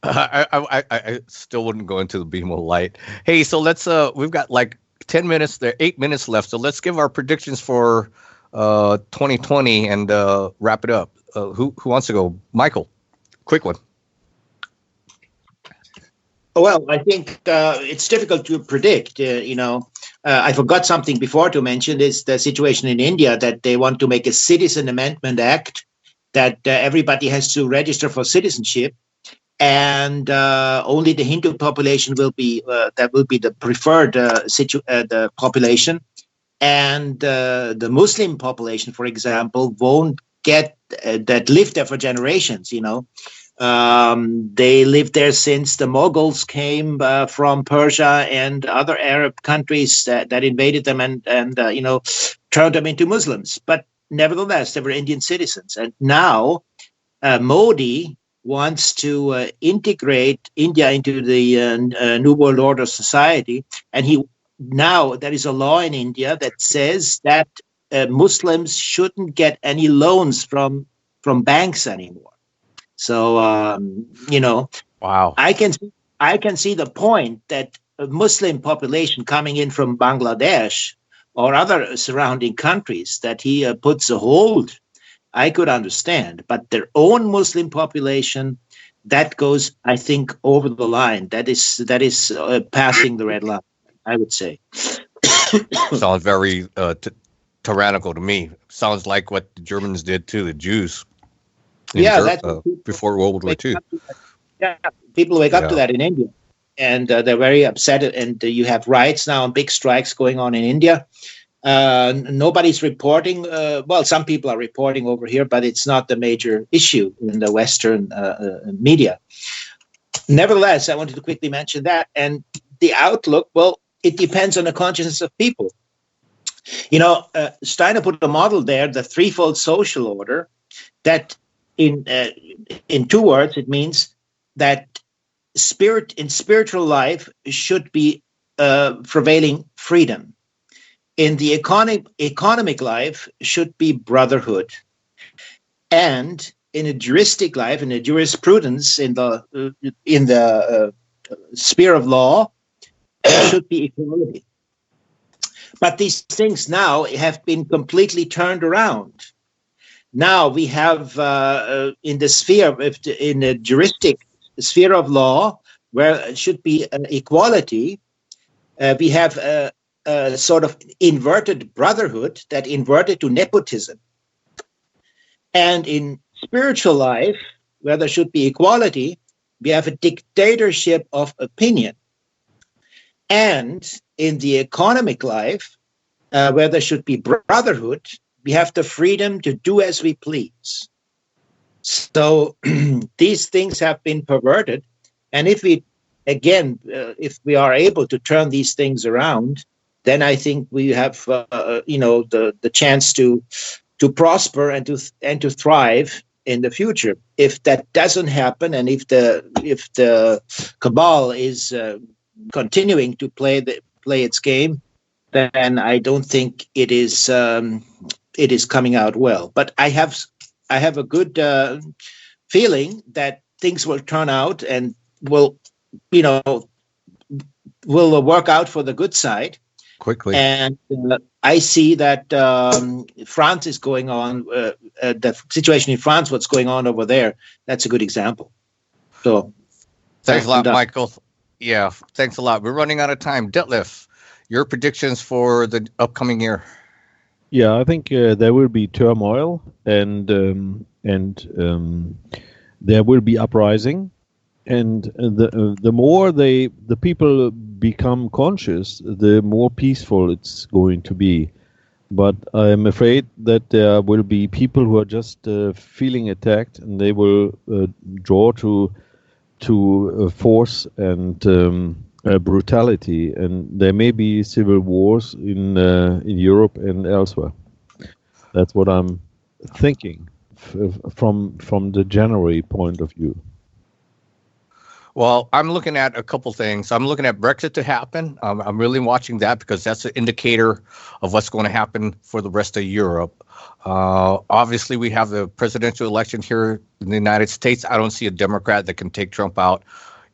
[SPEAKER 2] I still wouldn't go into the beam of light. Hey, so let's, we've got like 10 minutes there, 8 minutes left. So let's give our predictions for 2020 and wrap it up. Who wants to go? Michael. Quick one.
[SPEAKER 4] Well, I think it's difficult to predict. I forgot something before to mention is the situation in India, that they want to make a Citizen Amendment Act that everybody has to register for citizenship, and only the Hindu population will be the preferred the population, and the Muslim population, for example, won't get that lived there for generations. They lived there since the Mughals came from Persia and other Arab countries that invaded them and turned them into Muslims. But nevertheless, they were Indian citizens. And now Modi wants to integrate India into the New World Order society. And now there is a law in India that says that Muslims shouldn't get any loans from banks anymore. So,
[SPEAKER 2] wow.
[SPEAKER 4] I can see the point that a Muslim population coming in from Bangladesh or other surrounding countries, that he puts a hold, I could understand. But their own Muslim population, that goes, I think, over the line. That is passing the red line, I would say.
[SPEAKER 2] Sounds very tyrannical to me. sounds like what the Germans did to the Jews.
[SPEAKER 4] That's
[SPEAKER 2] before World War II.
[SPEAKER 4] Yeah, people wake up to that in India, and they're very upset. And you have riots now and big strikes going on in India. Nobody's reporting. Some people are reporting over here, but it's not the major issue in the Western media. Nevertheless, I wanted to quickly mention that. And the outlook, it depends on the consciousness of people. Steiner put a model there, the threefold social order, that in 2 words, it means that in spiritual life should be prevailing freedom. In the economic life should be brotherhood. And in a juristic life, in a jurisprudence, in the sphere of law, should be equality. But these things now have been completely turned around. Now we have in the juristic sphere of law, where it should be an equality, we have a sort of inverted brotherhood that inverted to nepotism. And in spiritual life, where there should be equality, we have a dictatorship of opinion. And in the economic life, where there should be brotherhood, we have the freedom to do as we please. So these things have been perverted. And if we are able to turn these things around, then I think we have, the chance to prosper and to thrive in the future. If that doesn't happen, and if the cabal is continuing to play its game, then I don't think it is coming out well. But I have a good feeling that things will turn out and will work out for the good side
[SPEAKER 2] quickly.
[SPEAKER 4] And I see that France is going on. The situation in France, what's going on over there, that's a good example. So,
[SPEAKER 2] thanks a lot, Michael. Yeah, thanks a lot. We're running out of time. Detlef, your predictions for the upcoming year?
[SPEAKER 3] Yeah, I think there will be turmoil and there will be uprising, and the more the people become conscious, the more peaceful it's going to be. But I'm afraid that there will be people who are just feeling attacked, and they will draw to force and brutality, and there may be civil wars in Europe and elsewhere. That's what I'm thinking from the January point of view.
[SPEAKER 2] Well, I'm looking at a couple things. I'm looking at Brexit to happen. I'm really watching that because that's an indicator of what's going to happen for the rest of Europe. Obviously, we have the presidential election here in the United States. I don't see a Democrat that can take Trump out.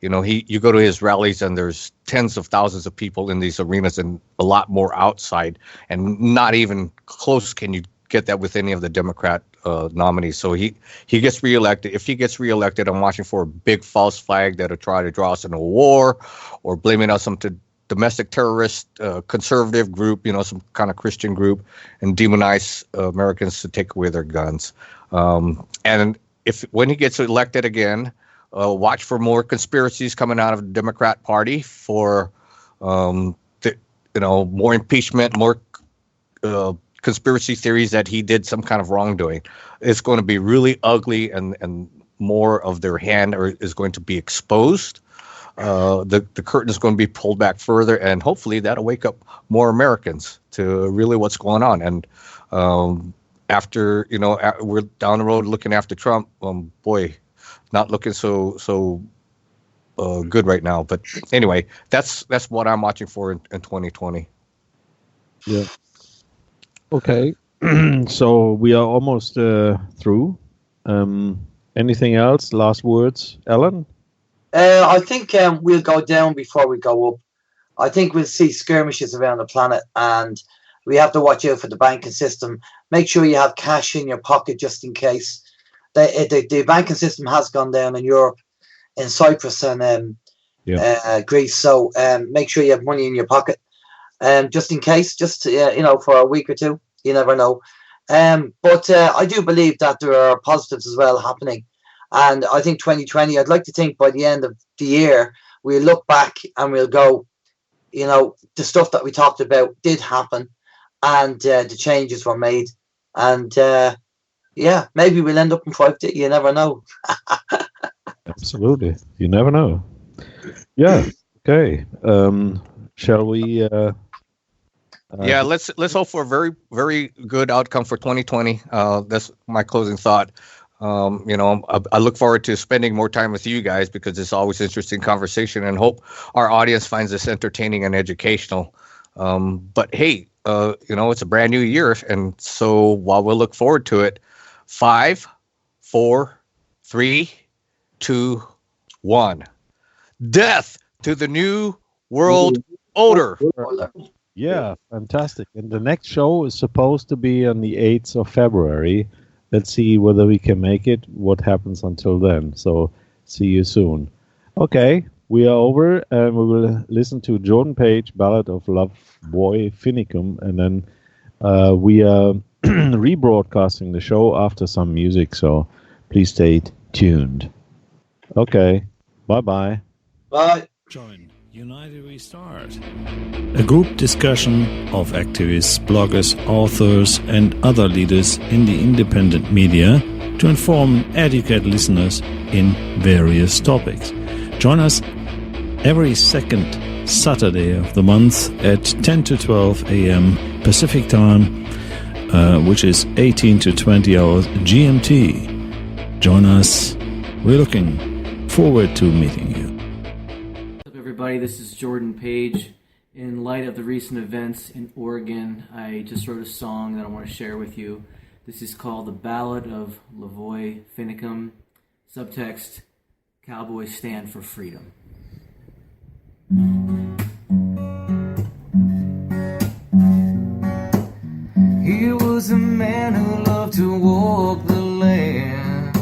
[SPEAKER 2] You know, you go to his rallies and there's tens of thousands of people in these arenas and a lot more outside, and not even close can you get that with any of the Democrat nominees. So he gets reelected. If he gets reelected, I'm watching for a big false flag that'll try to draw us into a war, or blaming us on domestic terrorist conservative group, some kind of Christian group, and demonize Americans to take away their guns. And when he gets elected again, watch for more conspiracies coming out of the Democrat Party for more impeachment, more conspiracy theories that he did some kind of wrongdoing. It's going to be really ugly, and more of their hand is going to be exposed. The curtain is going to be pulled back further, and hopefully that'll wake up more Americans to really what's going on. And after we're down the road looking after Trump, not looking so good right now. But anyway, that's what I'm watching for in 2020.
[SPEAKER 3] Yeah. Okay. So we are almost through. Anything else? Last words, Ellen?
[SPEAKER 5] I think we'll go down before we go up. I think we'll see skirmishes around the planet, and we have to watch out for the banking system. Make sure you have cash in your pocket just in case. The banking system has gone down in Europe, in Cyprus and Greece. So make sure you have money in your pocket, just in case, for a week or two. You never know. But I do believe that there are positives as well happening. And I think 2020, I'd like to think by the end of the year, we'll look back and we'll go, you know, the stuff that we talked about did happen, and the changes were made. And yeah, maybe we'll end up in 5D. You never know.
[SPEAKER 3] Absolutely. You never know. Yeah. Okay. Shall we?
[SPEAKER 2] Yeah, let's hope for a very, very good outcome for 2020. That's my closing thought. You know, I look forward to spending more time with you guys because it's always interesting conversation, and hope our audience finds this entertaining and educational. But hey, you know, it's a brand new year, and so while we'll look forward to it, 5, 4, 3, 2, 1. Death to the New World Order.
[SPEAKER 3] Yeah, fantastic. And the next show is supposed to be on the 8th of February. Let's see whether we can make it, what happens until then. So see you soon. Okay, we are over, and we will listen to Jordan Page, Ballad of Love Boy Finicum, and then we are rebroadcasting the show after some music, so please stay tuned. Okay, bye-bye.
[SPEAKER 5] Bye.
[SPEAKER 1] Join United We Start, a group discussion of activists, bloggers, authors, and other leaders in the independent media to inform and educate listeners in various topics. Join us every second Saturday of the month at 10 to 12 a.m. Pacific time, which is 18 to 20 hours GMT. Join us. We're looking forward to meeting you.
[SPEAKER 7] Everybody, this is Jordan Page. In light of the recent events in Oregon, I just wrote a song that I want to share with you. This is called The Ballad of Lavoy Finicum. Subtext, Cowboys Stand for Freedom. He was a man who loved to walk the land,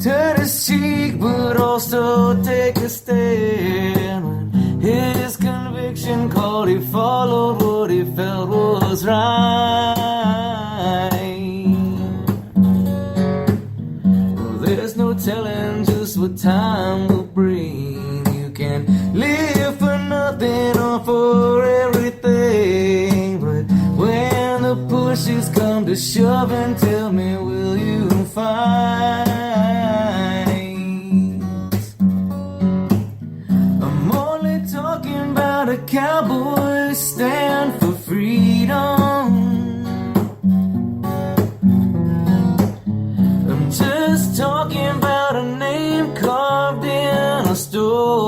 [SPEAKER 7] turn his cheek but also take a stand. When his conviction called, he followed what he felt was right. Well, there's no telling just what time will bring. You can live for nothing or for everything, but when the pushes come to shove, and tell me, will you fight? I'm only talking about a cowboy stand for freedom. I'm just talking about a name carved in a stone,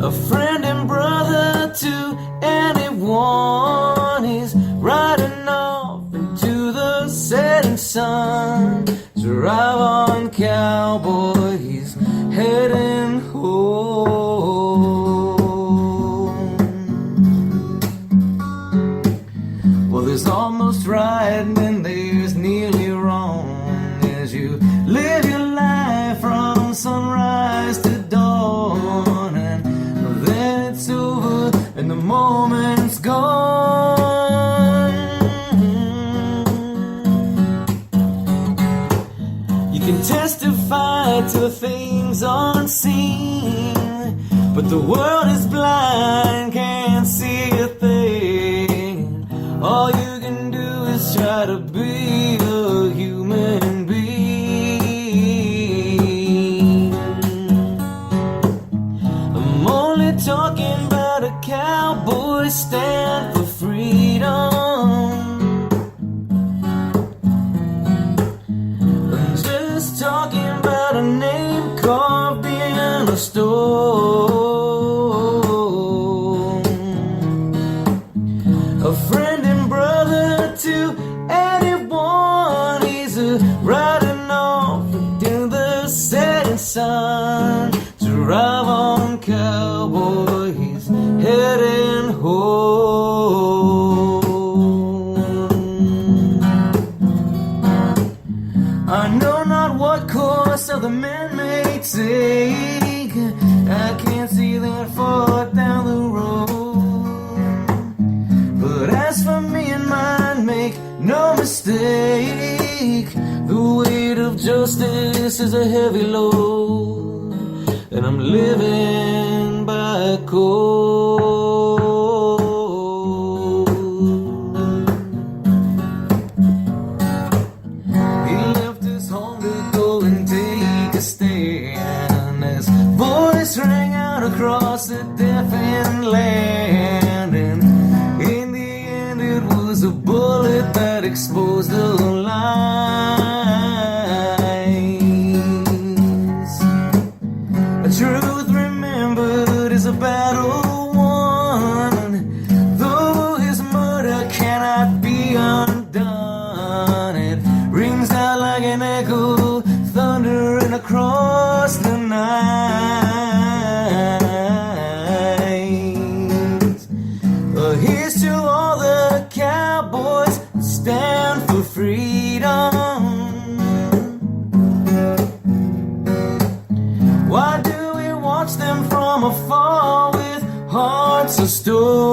[SPEAKER 7] a friend and brother to anyone. He's riding off into the setting sun. Drive on, cowboy, he's heading home. Well, there's almost right and then there's nearly wrong, as you live your life from sunrise to dawn, and then it's over and the moment's gone. You can testify to things unseen, but the world is blind, can't see a thing. All you can do is try to be a human being. I'm only talking about a cowboy stand for freedom. I'm just talking about a name carved in a stone, a friend and brother to anyone. He's riding off into the setting sun. Drive on, cowboy, he's heading home. I know not what course other men may take. I can't see that far down the road. mistake. The weight of justice is a heavy load, and I'm living by code. He left his home to go and take a stand as voice rang out across the deafened land, and in the end it was a bullet that exposed the lies. A truth remembered is a battle won, though his murder cannot be undone. It rings out like an echo, thundering across the night. Here's to all the cowboys who stand for freedom. Why do we watch them from afar with hearts of stone?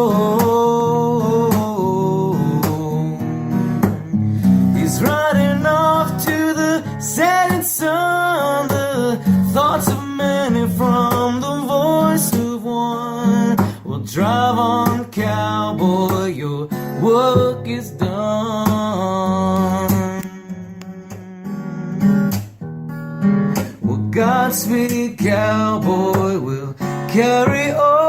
[SPEAKER 7] He's riding off to the setting sun, the thoughts of many from the voice of one. Well, drive on, cowboy, your work is done. Well, Godspeed, cowboy, we'll carry on.